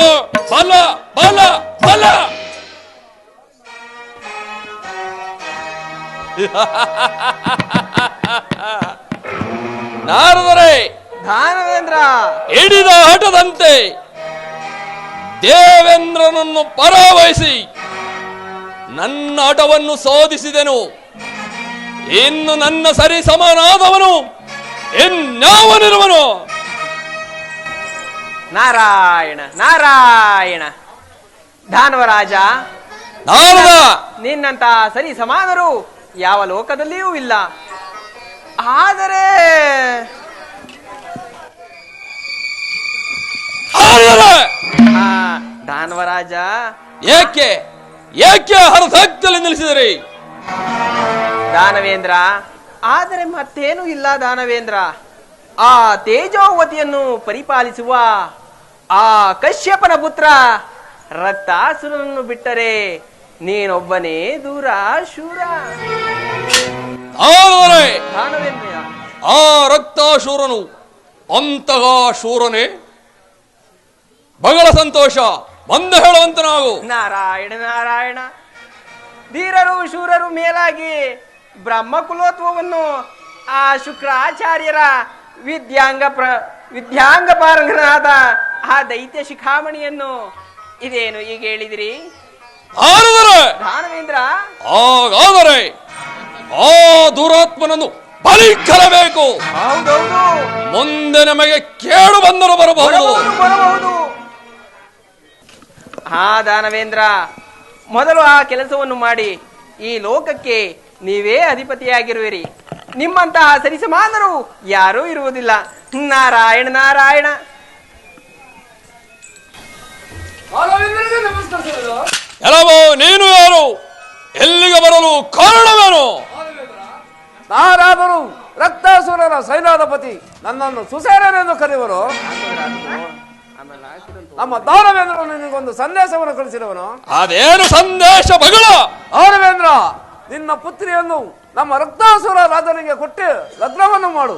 ಬಲ ಬಲ ಬಲ ನಾರದರೆ ದಾನವೇಂದ್ರ ಹಿಡಿದ ಆಟದಂತೆ ದೇವೇಂದ್ರನನ್ನು ಪರಾವಹಿಸಿ ನನ್ನ ಆಟವನ್ನು ಸೋಧಿಸಿದೆನು. ಇನ್ನು ನನ್ನ ಸರಿ ಸಮನಾದವನು ಇನ್ಯಾವನಿರುವನು? ನಾರಾಯಣ ನಾರಾಯಣ. ದಾನವರಾಜ, ನಾರದ ನಿನ್ನಂತ ಸರಿ ಸಮಾನರು ಯಾವ ಲೋಕದಲ್ಲಿಯೂ ಇಲ್ಲ. ಆದರೆ ದಾನವರಾಜ, ಏಕೆ ಏಕೆ ಹರದಾಗ್ತಲೇ ನಿಲ್ಲಿಸಿದರೆ? ದಾನವೇಂದ್ರ, ಆದರೆ ಮತ್ತೇನು ಇಲ್ಲ ದಾನವೇಂದ್ರ. ಆ ತೇಜೋವತಿಯನ್ನು ಪರಿಪಾಲಿಸುವ ಆ ಕಶ್ಯಪನ ಪುತ್ರ ರಕ್ತಾಸುರನನ್ನು ಬಿಟ್ಟರೆ ನೀನೊಬ್ಬನೇ ದೂರ ಶೂರ. ದಾನವೇಂದ್ರ, ಆ ರಕ್ತಾಶೂರನು ಅಂತಹ ಶೂರನೇ? ಬಹಳ ಸಂತೋಷ, ಬಂದು ಹೇಳುವಂತ ನಾವು. ನಾರಾಯಣ ನಾರಾಯಣ. ಧೀರರು ಶೂರರು ಮೇಲಾಗಿ ಬ್ರಹ್ಮಕುಲೋತ್ವವನ್ನು ಆ ಶುಕ್ರಾಚಾರ್ಯರ ವಿದ್ಯಾಂಗ ಪಾರಂಗನಾದ ಆ ದೈತ್ಯ ಶಿಖಾಮಣಿಯನ್ನು ಇದೇನು ಈಗ ಹೇಳಿದಿರಿ ದಾನವೇಂದ್ರ? ಹಾಗಾದರೆ ಆ ದುರಾತ್ಮನನ್ನು ಬಲಿಕರಬೇಕು. ಹೌದೌದು, ಮುಂದೆ ನಮಗೆ ಕೇಳು ಬಂದರು ಬರಬಹುದು. ಹಾ ದಾನವೇಂದ್ರ, ಮೊದಲು ಆ ಕೆಲಸವನ್ನು ಮಾಡಿ ಈ ಲೋಕಕ್ಕೆ ನೀವೇ ಅಧಿಪತಿಯಾಗಿರುವಿರಿ. ನಿಮ್ಮಂತಹ ಸರಿಸಮಾನರು ಯಾರೂ ಇರುವುದಿಲ್ಲ. ನಾರಾಯಣ ನಾರಾಯಣ. ಎಲ್ಲವೋ ನೀನು ಯಾರು? ಎಲ್ಲಿಗೆ ಬರಲು ಕಾರಣವೇನು? ನಾರಾದರೂ ರಕ್ತಾಸುರರ ಸೈನ್ಯಾಧಿಪತಿ ನನ್ನನ್ನು ಸುಸೇನನೆಂದು ಕರೆಯುವರು. ನಮ್ಮ ದಾನವೇಂದ್ರನು ನಿನಗೊಂದು ಸಂದೇಶವನ್ನು ಕಳಿಸಿದವನು. ಅದೇನು ಸಂದೇಶ ಬಗಳ? ದಾನವೇಂದ್ರ, ನಿನ್ನ ಪುತ್ರಿಯನ್ನು ನಮ್ಮ ರಕ್ತಾಸುರ ರಾಜನಿಗೆ ಕೊಟ್ಟು ಲಗ್ನವನ್ನು ಮಾಡು,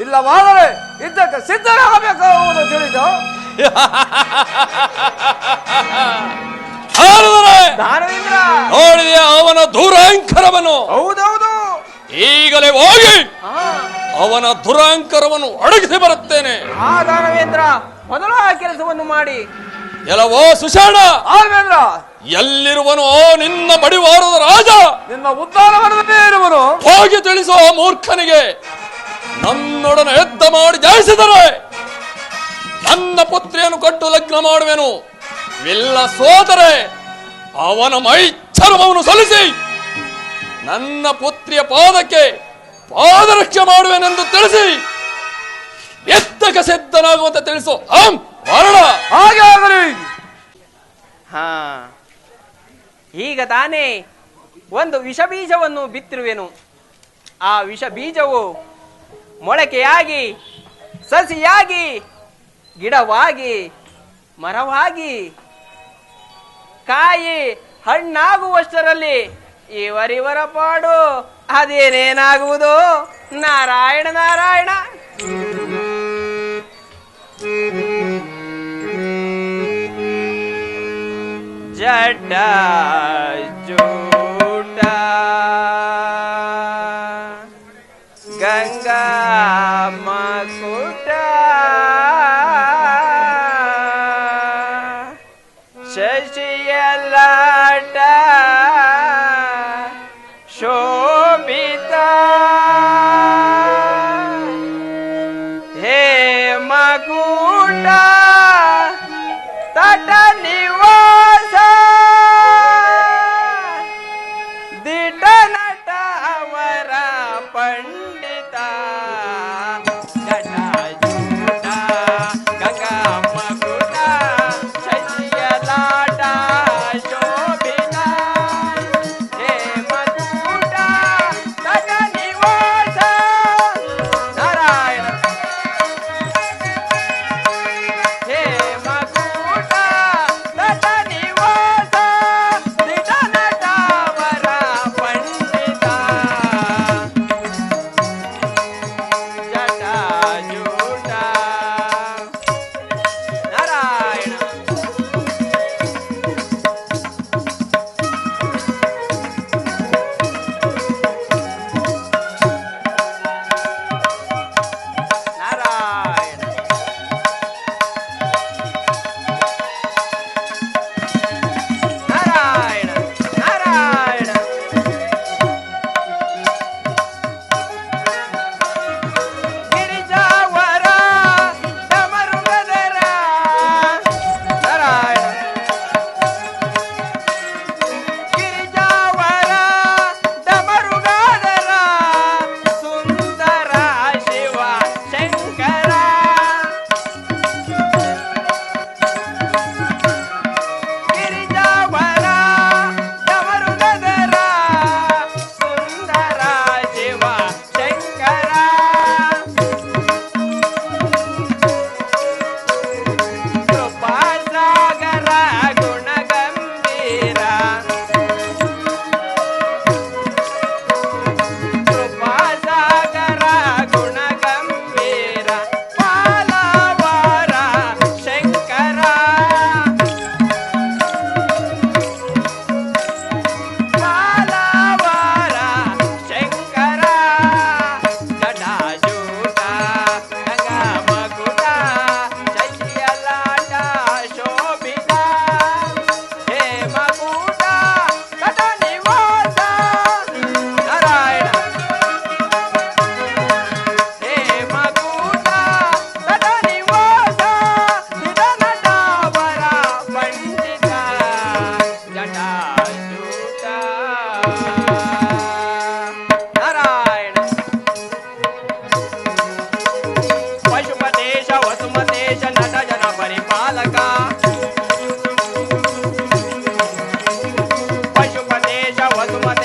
ಇಲ್ಲವಾದರೆ ಯುದ್ಧಕ್ಕೆ ಸಿದ್ಧರಾಗಬೇಕಾಗುವುದು ತಿಳಿದು. ದಾನವೇಂದ್ರ ನೋಡಿದೆ ಅವನ ದುರಹಂಕಾರವನ್ನು. ಹೌದೌದು, ಈಗಲೇ ಹೋಗಿ ಅವನ ದುರಹಂಕಾರವನ್ನು ಅಡಗಿಸಿ ಬರುತ್ತೇನೆ. ಆ ದಾನವೇಂದ್ರ ಮೊದಲು ಆ ಕೆಲಸವನ್ನು ಮಾಡಿ. ಎಲ್ಲವೋ ಸುಷಾಣ, ದಾನವೇಂದ್ರ, ಎಲ್ಲಿರುವನು ನಿನ್ನ ಬಡಿವಾರದ ರಾಜ? ನಿನ್ನ ಉದ್ಧಾರವನದಲ್ಲಿ ಇರುವನು. ಹೋಗಿ ತಿಳಿಸೋ ಮೂರ್ಖನಿಗೆ, ನನ್ನೊಡನೆ ಯುದ್ಧ ಮಾಡಿ ಜಯಿಸಿದರೆ ನನ್ನ ಪುತ್ರಿಯನ್ನು ಕೊಟ್ಟು ಲಗ್ನ ಮಾಡುವೆನು, ಇಲ್ಲ ಸೋದರೆ ಅವನ ಮೈಚರ್ಮವನ್ನು ಸಲ್ಲಿಸಿ ನನ್ನ ಪುತ್ರಿಯ ಪಾದಕ್ಕೆ ಪಾದರಕ್ಷೆ ಮಾಡುವೆನೆಂದು ತಿಳಿಸಿ ಯುದ್ಧಕ್ಕೆ ಸಿದ್ಧನಾಗುವಂತೆ ತಿಳಿಸು. ವರ್ಣ ಹಾಗೆ ಆಗಲಿ. ಹಾ, ಈಗ ತಾನೇ ಒಂದು ವಿಷ ಬೀಜವನ್ನು ಬಿತ್ತಿರುವೆನು. ಆ ವಿಷ ಬೀಜವು ಮೊಳಕೆಯಾಗಿ ಸಸಿಯಾಗಿ ಗಿಡವಾಗಿ ಮರವಾಗಿ ಕಾಯಿ ಹಣ್ಣಾಗುವಷ್ಟರಲ್ಲಿ ಇವರಿವರ ಪಾಡು ಅದೇನೇನಾಗುವುದು? ನಾರಾಯಣ ನಾರಾಯಣ. ಜಡ ಜೂಟ ಗಂಗಾ ಮಕುಟ ಶಶಿಯಲಾಟ ಶೋಭಿತ ಹೇ ಮಕುಟ ತಟ ನಿವಾಸ ದಿಟ ನಟ ಅವರ ಪಂಡಿತ ಜಟಾಜೂಟ ಗಂಗಾ ಮಕುಟ ಶಶಿಯಲಾಟ ಶೋಭಿತ ಹೇ ಮಕುಟ ತಟ ನಿವಾಸ ನಾರಾಯಣ ಹೇ ಮಕುಟ ತಟ ನಿವಾಸ ದಿಟ ನಟ ಅವರ ಪಂಡಿತ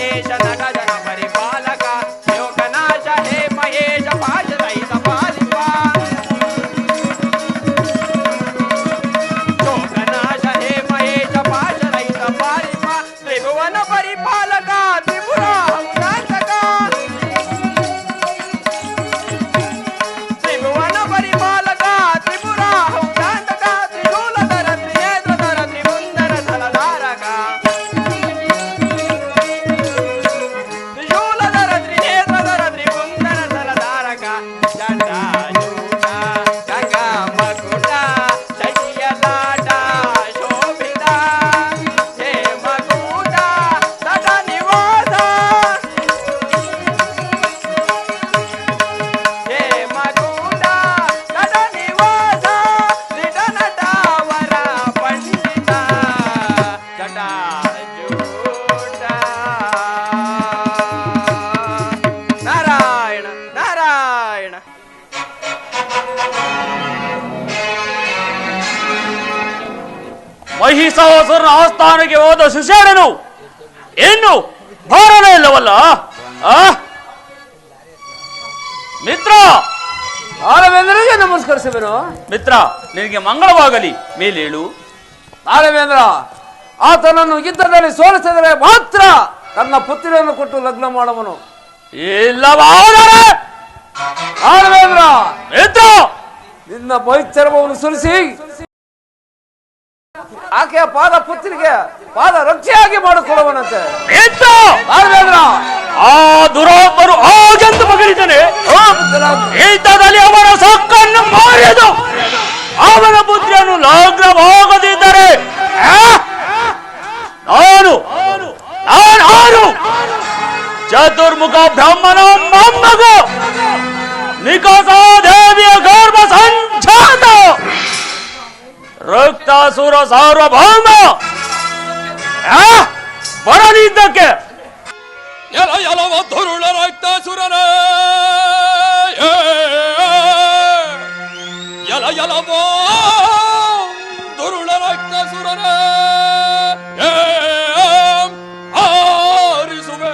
ಮಹೇಶ ನಟ ಜನ ಪರಿಪಾಲಕ ಯೋಗನಾಶ ಹೇ ಮಹೇಶ ಪಾಶ ರಹಿತ ಪಾಲಿಪ ಯೋಗನಾಶ ಹೇ ಮಹೇಶ ಪಾಶ ರಹಿತ ಪಾಲಿಪ ತ್ರಿಭುವನ ಪರಿಪಾಲಕ ತ್ರಿಪುರ ಹಂಸಾಂತಕ ತ್ರಿಭುವನ ಪರಿಪಾಲಕ ತ್ರಿಪುರ ಹಂಸಾಂತಕ ತ್ರಿಶೂಲಧರ ತ್ರಿನೇತ್ರಧರ ತ್ರಿಮುಂದರ ಧರಧಾರಕ ತ್ರಿಶೂಲಧರ ತ್ರಿನೇತ್ರಧರ ತ್ರಿಮುಂದರ ಧರಧಾರಕ ಜಟಾಜೂಟ ಗಂಗಾ ಮಕುಟ ಶಶಿಯ ಲಾಟ ಶೋಭಿತ ಹೇ ಮಕುಟ ತಟ ನಿವಾಸ ಹೇ ಮಕುಟ ತಟ ನಿವಾಸ ನಿಟ ನಟಾವರ ಪಂಡಿತ ಜಟಾಜೂಟ ನಾರಾಯಣ ನಾರಾಯಣ ಮಹಿಷಾಸುರನ ಆಸ್ಥಾನಕ್ಕೆ ಹೋದ ಸುಷೇಣನು ಏನು ಭಾರಣ ಇಲ್ಲವಲ್ಲ ಆ ಮಿತ್ರ ನಾರವೇಂದ್ರನಿಗೆ ನಮಸ್ಕರಿಸುವೆನು. ಮಿತ್ರ ನಿನಗೆ ಮಂಗಳವಾಗಲಿ ಮೇಲೇಳು. ನಾರವೇಂದ್ರ ಆತನನ್ನು ಯುದ್ಧದಲ್ಲಿ ಸೋಲಿಸಿದರೆ ಮಾತ್ರ ತನ್ನ ಪುತ್ರಿಯನ್ನು ಕೊಟ್ಟು ಲಗ್ನ ಮಾಡುವನು. ಇಲ್ಲವಾದರೆ ನಾರವೇಂದ್ರ ಮಿತ್ರ ನಿನ್ನ ಬೈಚರ್ಮವನ್ನು ಸುರಿಸಿ ಆಕೆಯ ಪಾದ ಪುತ್ರಿಗೆ ಪಾದ ರಕ್ಷೆಯಾಗಿ ಮಾಡಿಕೊಳ್ಳುವನಂತೆ. ಮಿತ್ರ ನಾರವೇಂದ್ರ ಆ ದುರಾತ್ಮರು ಹಾಗೆಂದು ಮಗನಿದ್ದಾನೆ. ಯುದ್ಧದಲ್ಲಿ ಅವನ ಸೊಕ್ಕನ್ನು ಮಾರಿದು ಅವನ ಪುತ್ರಿಯನ್ನು ಲಗ್ನವಾಗದಿದ್ದರೆ ನಾನು ಚತುರ್ಮುಖ ಬ್ರಹ್ಮನ ಮೊಮ್ಮಗು ನಿಕಾಸಾ ದೇವಿಯ ಗರ್ಭ ಸಂಜಾತ ರಕ್ತಾಸುರ ಸಾರ್ವಭೌಮ ಬರಲಿದ್ದಕ್ಕೆ ಎಲ ಎಲವ ದುರುಳ ರಕ್ತಾಸುರನ ಎಲ ಎಲವೋ ದುರುಳ ರಕ್ತಾಸುರನ ಆರಿಸುವೆ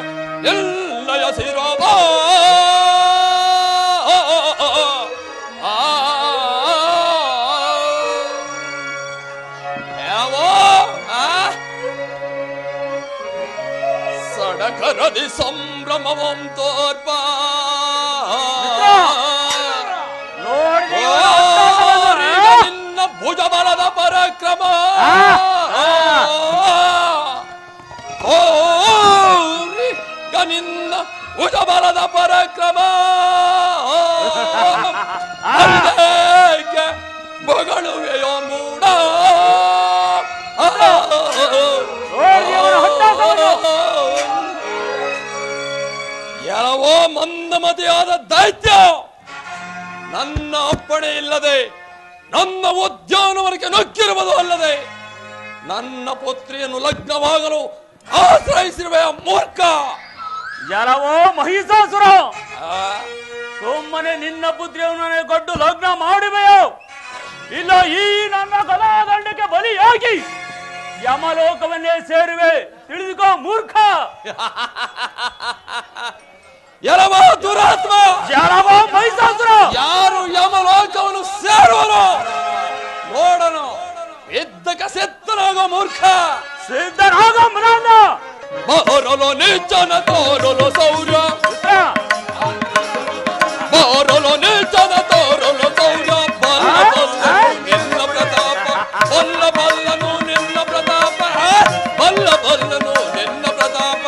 ಎಲ್ಲಯ ಸಿರವ ಸಡಗರದಿ ಸಂಭ್ರಮವಂ ತೋರ್ಪ ನಿನ್ನ ಭುಜಬಲದ ಪರಾಕ್ರಮ ನಿನ್ನ ಭುಜಬಲದ ಪರಾಕ್ರಮ ಬಗಳುವೆಯೋ ಮೂಡ ಯಾವೋ ಮಂದಮತಿಯಾದ ದೈತ್ಯ ನನ್ನ ಅಪ್ಪಣೆ ಇಲ್ಲದೆ ನನ್ನ ಉದ್ಯಾನವನಕ್ಕೆ ನುಗ್ಗಿರುವುದು ಅಲ್ಲದೆ ನನ್ನ ಪುತ್ರಿಯನ್ನು ಲಗ್ನವಾಗಲು ಆಶ್ರಯಿಸಿರುವೆ ಮೂರ್ಖ. ಯಾರವೋ ಮಹಿಷಾಸುರ, ಸುಮ್ಮನೆ ನಿನ್ನ ಪುತ್ರಿಯನ್ನು ಕೊಟ್ಟು ಲಗ್ನ ಮಾಡುವೆಯೋ ಇಲ್ಲ ಈ ನನ್ನ ಗದಾದಂಡಕ್ಕೆ ಬಲಿಯಾಗಿ ಯಮಲೋಕವನ್ನೇ ಸೇರುವೆ, ತಿಳಿದುಕೋ ಮೂರ್ಖ. ಎರವ ದುರಾತ್ಮ, ಯಾರವ ಮಹಿಷಾಸುರ, ಯಾರು ಯಮಲೋಕವನ್ನು ಸೇರುವನು ನೋಡನು. ಇದ್ದಕ್ಕೆ ಸಿದ್ಧನಾಗೋ ಮೂರ್ಖ, ಸಿದ್ಧನಾಗೋ ಮೃಂದ. ಬರಲು ನಿಜನ ತೋರಲು ಸೌರ್ಯ, ಬರಲು ನಿಜನ ತೋರಲು ಸೌರ್ಯ. ಬಲ್ಲ ನಿನ್ನ ಪ್ರತಾಪ, ಬಲ್ಲ ಬಲ್ಲನು ನಿನ್ನ ಪ್ರತಾಪ, ಬಲ್ಲ ಬಲ್ಲನು ನಿನ್ನ ಪ್ರತಾಪ.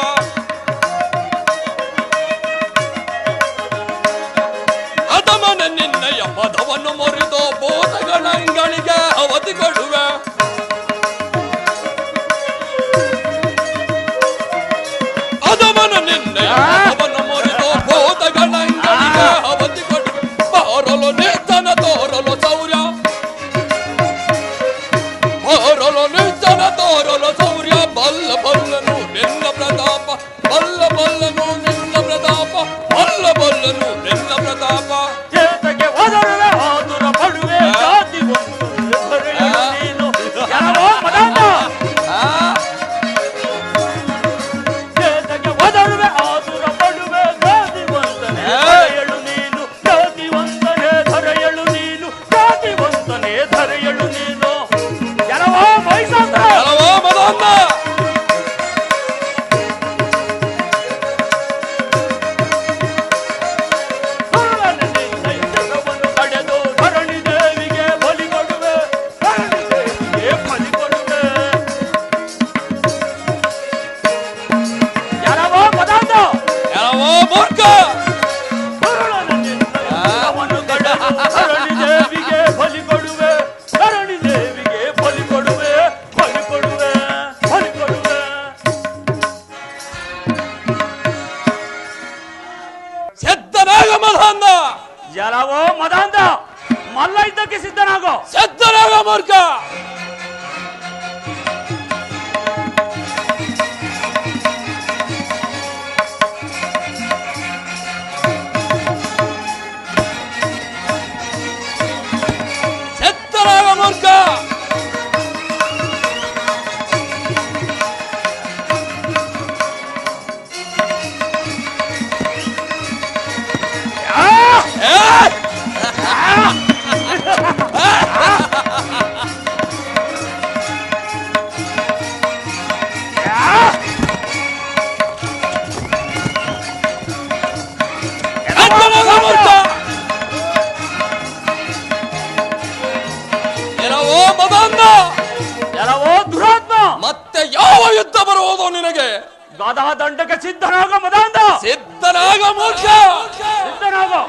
ಅದಮನ ನಿನ್ನಯ ಪದವನ್ನು ಮುರಿದು ಭೂತಗಣಗಳಿಗೆ ಅವಧಿ ಕೊಡುವೆ. ಅದಮನ ನಿನ್ನಯ ಪದವನ್ನು ಎಲ್ಲವೋ ಮದಾಂಧ, ಮಲ್ಲ ಯುದ್ಧಕ್ಕೆ ಸಿದ್ಧನಾಗೋ. ಸಿದ್ಧನಾಗ ಮೂರ್ಖ. ಸಿದ್ಧನಾಗ ಮೂರ್ಖ. ಎಲ್ಲವೋ ಮದಾಂಧ, ಎಲ್ಲವೋ ದುರಾತ್ಮ, ಮತ್ತೆ ಯಾವ ಯುದ್ಧ ಬರುವುದೋ ನಿನಗೆ? ಗದಾ ದಂಡಕ್ಕೆ ಸಿದ್ಧನಾಗ ಮದಾಂಧ. ಸಿದ್ಧನಾಗ ಮೂರ್ಖ. ಸಿದ್ಧನಾಗೋ.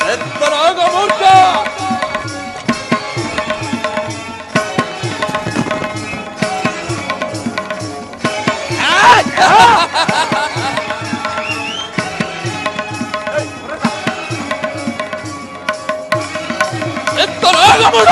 ಸಿದ್ಧನಾಗ ಮೂರ್ಖ. ಸಿದ್ಧನಾಗ ಮೂಢ.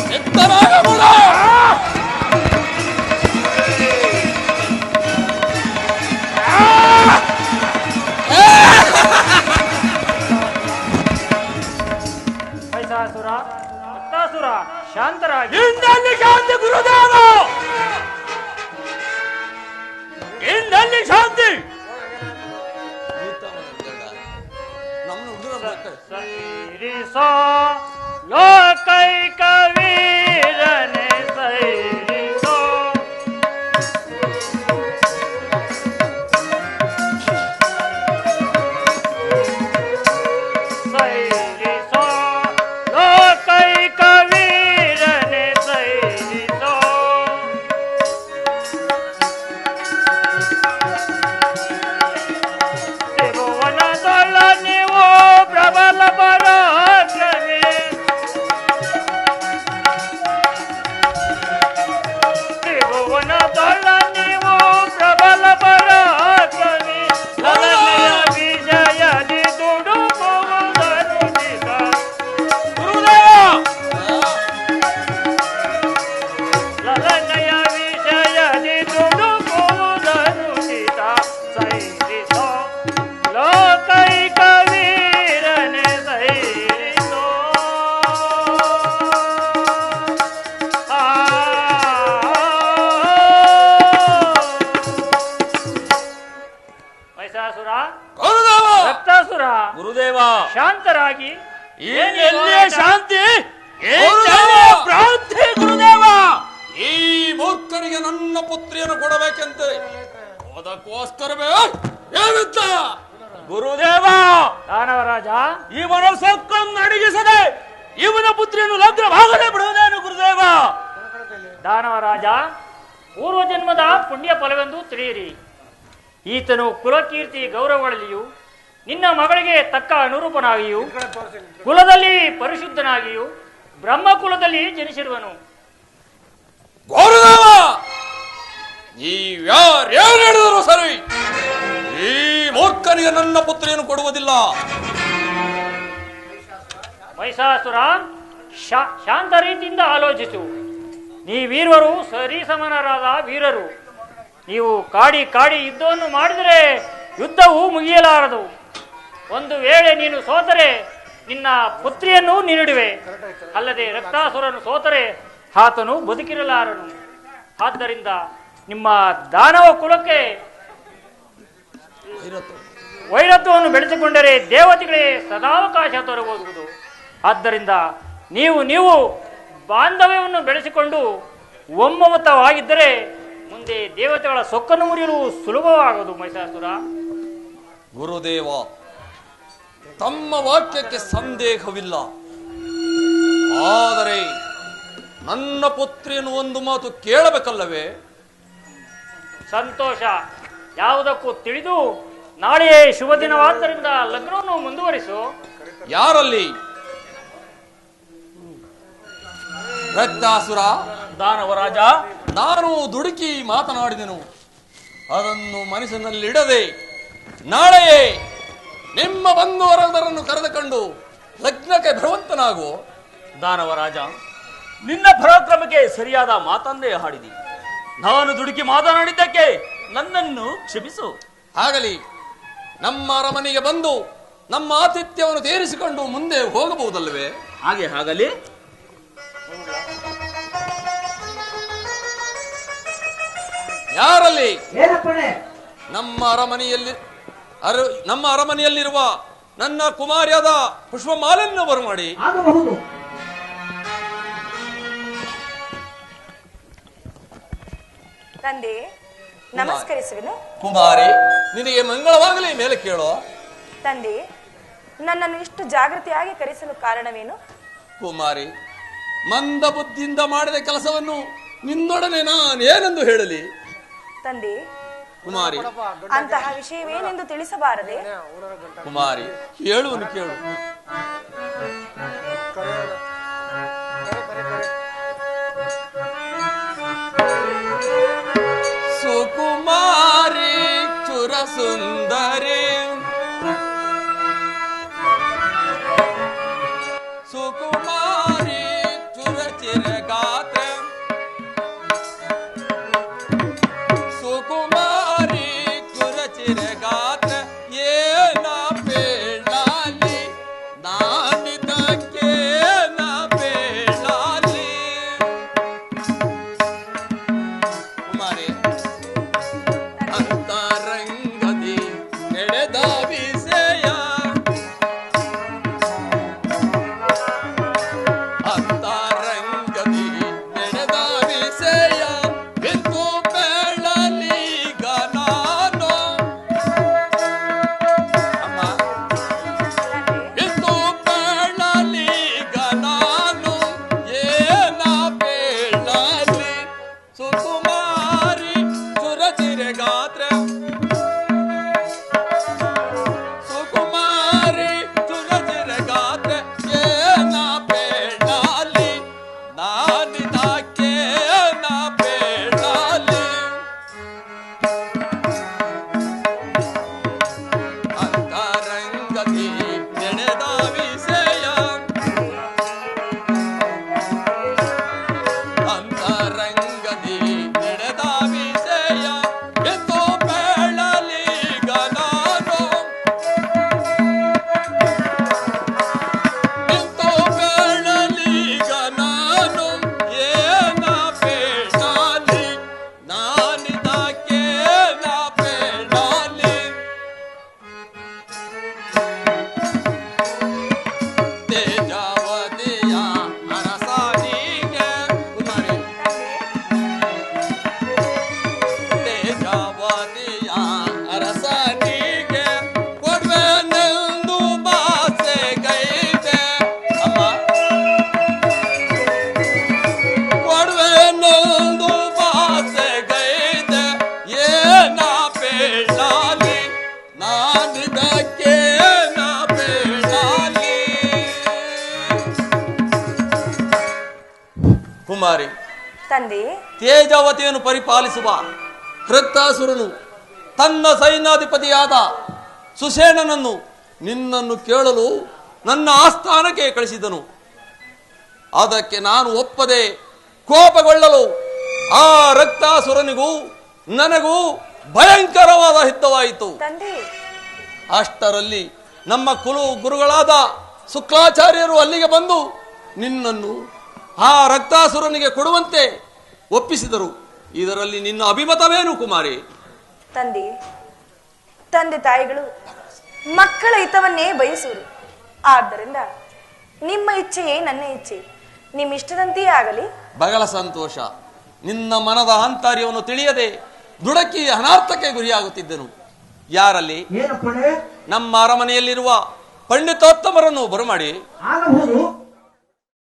ಸಿದ್ಧನಾಗ ಮೂಢ. ಮೈಸಾಸುರ, ಭಕ್ತಾಸುರ, ಶಾಂತರಾಗಿ. ಇಂದಲ್ಲಿ ಶಾಂತಿ ಗುರುದೇವ, ಇಂದಲ್ಲಿ ಶಾಂತಿ. ಸೈರಿಸೋ ಲೋಕೈಕ ವೀರನೆ ಸೈರಿಸೋ. ಸೈರಿಸೋ ಲೋಕೈಕ ವೀರನೆ ಸೈರಿಸೋ. ತ್ರಿಭುವನದೊಳ ನೀವು ಪ್ರಬಲ ಪರಾಕ್ರಮಿ. ತ್ರಿಭುವನದೊಳ ನೀವು ಪ್ರಬಲ ಪರಾಕ್ರಮಿ. ಲಲನೆಯ ವಿಜಯದಿ ದುಡುಕುವುದನು ನಿಜ. ಲಲನೆಯ ವಿಜಯದಿ ದುಡುಕುವುದನು ನಿಜ. ಸೈರಿಸೋ ಲೋಕೈಕ ವೀರನೆ ಸೈರಿಸೋ. ಮೈಸಾಸುರ, ಗುರುದೇವ. ಭಕ್ತಾಸುರ, ಗುರುದೇವ. ಶಾಂತರಾಗಿ. ಎಲ್ಲಿಯೇ ಶಾಂತಿ, ಎಲ್ಲೆಲ್ಲಿಯೇ ಭ್ರಾಂತಿ ಗುರುದೇವ. ಈ ಮೂರ್ಖನಿಗೆ ನನ್ನ ಪುತ್ರಿಯನ್ನು ಕೊಡಬೇಕೆಂತೆ ಅದಕ್ಕೋಸ್ಕರವೇ ಹೇಳುತ್ತ ಗುರುದೇವ. ದಾನವರಾಜ, ಇವನ ಸೊಕ್ಕನ್ನು ಅಡಗಿಸದೆ ಇವನ ಪುತ್ರಿಯನ್ನು ಲಗ್ನವಾಗದೆ ಬಿಡುವುದೇನು ಗುರುದೇವ? ದಾನವರಾಜ, ಪೂರ್ವ ಜನ್ಮದ ಪುಣ್ಯ ಫಲವೆಂದು ತಿಳಿಯಿರಿ. ಈತನು ಕುಲಕೀರ್ತಿ ಗೌರವಗಳಲ್ಲಿಯೂ ನಿನ್ನ ಮಗಳಿಗೆ ತಕ್ಕ ಅನುರೂಪನಾಗಿಯೂ ಕುಲದಲ್ಲಿ ಪರಿಶುದ್ಧನಾಗಿಯೂ ಬ್ರಹ್ಮ ಕುಲದಲ್ಲಿ ಜನಿಸಿರುವನು. ಗುರುದೇವ, ನೀವ್ಯಾರೇನು ಹೇಳಿದರು ಸರಿ, ಈ ಮೂರ್ಖನಿಗೆ ನನ್ನ ಪುತ್ರಿಯನ್ನು ಕೊಡುವುದಿಲ್ಲ. ಮೈಸಾಸುರ, ಶಾಂತ ರೀತಿಯಿಂದ ಆಲೋಚಿಸು. ನೀವೀರ್ವರು ಸರಿಸಮನರಾದ ವೀರರು. ನೀವು ಕಾಡಿ ಕಾಡಿ ಯುದ್ಧವನ್ನು ಮಾಡಿದರೆ ಯುದ್ಧವು ಮುಗಿಯಲಾರದು. ಒಂದು ವೇಳೆ ನೀನು ಸೋತರೆ ನಿನ್ನ ಪುತ್ರಿಯನ್ನು ನೀಡುವೆ. ಅಲ್ಲದೆ ರಕ್ತಾಸುರನು ಸೋತರೆ ಆತನು ಬದುಕಿರಲಾರನು. ಆದ್ದರಿಂದ ನಿಮ್ಮ ದಾನವ ಕುಲಕ್ಕೆ ವೈರತ್ವವನ್ನು ಬೆಳೆಸಿಕೊಂಡರೆ ದೇವತೆಗಳೇ ಸದಾವಕಾಶ ತರಬಹುದು. ಆದ್ದರಿಂದ ನೀವು ಬಾಂಧವ್ಯವನ್ನು ಬೆಳೆಸಿಕೊಂಡು ಒಮ್ಮತವಾಗಿದ್ದರೆ ಮುಂದೆ ದೇವತೆಗಳ ಸೊಕ್ಕನ್ನು ಮುರಿಯಲು ಸುಲಭವಾಗದು. ಮೈಸಾಸುರ, ಗುರುದೇವ, ತಮ್ಮ ವಾಕ್ಯಕ್ಕೆ ಸಂದೇಹವಿಲ್ಲ. ಆದರೆ ನನ್ನ ಪುತ್ರಿಯನ್ನು ಒಂದು ಮಾತು ಕೇಳಬೇಕಲ್ಲವೇ? ಸಂತೋಷ. ಯಾವುದಕ್ಕೂ ತಿಳಿದು ನಾಳೆಯೇ ಶುಭ ದಿನವಾದ್ದರಿಂದ ಲಗ್ನವನ್ನು ಮುಂದುವರಿಸು. ಯಾರಲ್ಲಿ? ರಕ್ತಾಸುರ ದಾನವರಾಜ, ನಾನು ದುಡುಕಿ ಮಾತನಾಡಿದೆನು. ಅದನ್ನು ಮನಸ್ಸಿನಲ್ಲಿಡದೆ ನಾಳೆಯೇ ನಿಮ್ಮ ಬಂಧುವರದರನ್ನು ಕರೆದುಕೊಂಡು ಲಗ್ನಕ್ಕೆ ಭಗವಂತನಾಗು. ದಾನವರಾಜ, ನಿನ್ನ ಪರಾಕ್ರಮಕ್ಕೆ ಸರಿಯಾದ ಮಾತನ್ನೇ ಹಾಡಿದಿ. ನಾನು ದುಡುಕಿ ಮಾತನಾಡಿದ್ದಕ್ಕೆ ನನ್ನನ್ನು ಕ್ಷಮಿಸು. ಆಗಲಿ, ನಮ್ಮ ಅರಮನೆಗೆ ಬಂದು ನಮ್ಮ ಆತಿಥ್ಯವನ್ನು ತೀರಿಸಿಕೊಂಡು ಮುಂದೆ ಹೋಗಬಹುದಲ್ಲವೇ? ಹಾಗೆ ಆಗಲಿ. ಯಾರಲ್ಲಿ? ನಮ್ಮ ಅರಮನೆಯಲ್ಲಿರುವ ನನ್ನ ಕುಮಾರಿಯಾದ ಪುಷ್ಪಮಾಲೆಯನ್ನು ಬರಮಾಡಿ. ತಂದೆ, ನಮಸ್ಕರಿಸುವೆನು. ಕುಮಾರಿ, ನಿನಗೆ ಮಂಗಳವಾಗಲಿ. ಮೇಲೆ ಕೇಳೋ. ತಂದೆ, ನನ್ನನ್ನು ಇಷ್ಟು ಜಾಗೃತಿಯಾಗಿ ಕರೆಸಲು ಕಾರಣವೇನು? ಕುಮಾರಿ, ಮಂದ ಬುದ್ಧಿಯಿಂದ ಮಾಡಿದ ಕೆಲಸವನ್ನು ನಿನ್ನೊಡನೆ ನಾನೇನೆಂದು ಹೇಳಲಿ? ತಂದೆ, ಕುಮಾರಿ, ಅಂತಹ ವಿಷಯವೇನೆಂದು ತಿಳಿಸಬಾರದೆ? ಕುಮಾರಿ, ಹೇಳುವನು ಕೇಳು. ಸುಕುಮಾರಿ ಚುರ ಸುಂದರಿ, ಸುಕುಮಾರಿ ಚುರ ಚಿರಗಾತ್ರ, ಸುಕುಮಾರಿ ಚುರ ಚಿರಗಾತ್ರ, ಏನ ಬೇಡಾಲಿ ನಾನಿದಕ್ಕೆ ನ ಬೇಡಾಲಿ. ಕುಮಾರಿ, ಅಂತರಂಗದಿ ನಡೆದ ವಿಷಯ, ಅಂತರಂಗದಿ ನಡೆದ ವಿಷಯ ಬಿಂದು ಬೆಳಲಿಗ ನಾನು. ಅಮ್ಮ, ಬಿಂದು ಬೆಳಲಿಗ ನಾನು, ಏನ ಬೇಳಲಿ ಸುಕುಮಾರಿ ಸುರಚಿರಗಾತ್ರ, ಸುಕುಮಾರಿ ಸುರಚಿರಗಾತ್ರ, ಏನ ಬೇಳಲಿ ನಾನಿದಕ್ಕೆ ನ ಬೇಳಲಿ. ಅಂತರಂಗದಿ ನಡೆದ ವಿಷಯ, ಅಂತರಂಗದಿ ನಡೆದ ವಿಷಯ ಎಂದು ಬೇಳಲಿಗ ನಾನು, ಎಂದು ಬೇಳಲಿಗ ನಾನು, ಏನ ಬೇಡಾಲಿ ನಾನಿದಕ್ಕೆ ನ ಬೇಡಾಲಿ. ತೇಜಾವತಿಯ ಅರಸನಿಗೆ, ಕುಮಾರಿ, ತೇಜಾವತಿಯ ಅರಸನಿಗೆ ಕೊಡುವೆನೆಂದು ಭಾಸೆಗೈದೆ. ಅಮ್ಮ, ಕೊಡುವೆನೆಂದು ಭಾಸೆಗೈದೆ, ಏನ ಬೇಡಾಲಿ ನಾನಿದಕ್ಕೆ ನ ಬೇಡಾಲಿ. ಕುಮಾರಿ, ತಂದೆ, ತೇಜಾವತಿಯನ್ನು ಪರಿಪಾಲಿಸುವ ಹೃತ್ತಾಸುರನು ತನ್ನ ಸೈನ್ಯಾಧಿಪತಿಯಾದ ಸುಷೇಣನನ್ನು ನಿನ್ನನ್ನು ಕೇಳಲು ನನ್ನ ಆಸ್ಥಾನಕ್ಕೆ ಕಳಿಸಿದನು. ಅದಕ್ಕೆ ನಾನು ಒಪ್ಪದೆ ಕೋಪಗೊಳ್ಳಲು ಆ ರಕ್ತಾಸುರನಿಗೂ ನನಗೂ ಭಯಂಕರವಾದ ಯುದ್ಧವಾಯಿತು. ತಂದೆ, ಅಷ್ಟರಲ್ಲಿ ನಮ್ಮ ಗುರುಗಳಾದ ಶುಕ್ಲಾಚಾರ್ಯರು ಅಲ್ಲಿಗೆ ಬಂದು ನಿನ್ನನ್ನು ಆ ರಕ್ತಾಸುರನಿಗೆ ಕೊಡುವಂತೆ ಒಪ್ಪಿಸಿದರು. ಇದರಲ್ಲಿ ನಿನ್ನ ಅಭಿಮತವೇನು ಕುಮಾರಿ? ತಂದೆ, ತಂದೆ ತಾಯಿಗಳು ಮಕ್ಕಳ ಹಿತವನ್ನೇ ಬಯಸುವರು. ಆದ್ದರಿಂದ ನಿಮ್ಮ ಇಚ್ಛೆಯೇ ನನ್ನ ಇಚ್ಛೆ, ನಿಮ್ಮ ಇಷ್ಟದಂತೆಯೇ ಆಗಲಿ. ಬಹಳ ಸಂತೋಷ. ನಿನ್ನ ಮನದ ಆಂತರ್ಯವನ್ನು ತಿಳಿಯದೆ ದುಡಕಿ ಅನಾರ್ಥಕ್ಕೆ ಗುರಿಯಾಗುತ್ತಿದ್ದೆನು. ಯಾರಲ್ಲಿ? ಏನಪ್ಪಣೆ? ನಮ್ಮ ಅರಮನೆಯಲ್ಲಿರುವ ಪಂಡಿತೋತ್ತಮರನ್ನು ಬರಮಾಡಿ ಆಗಬಹುದು.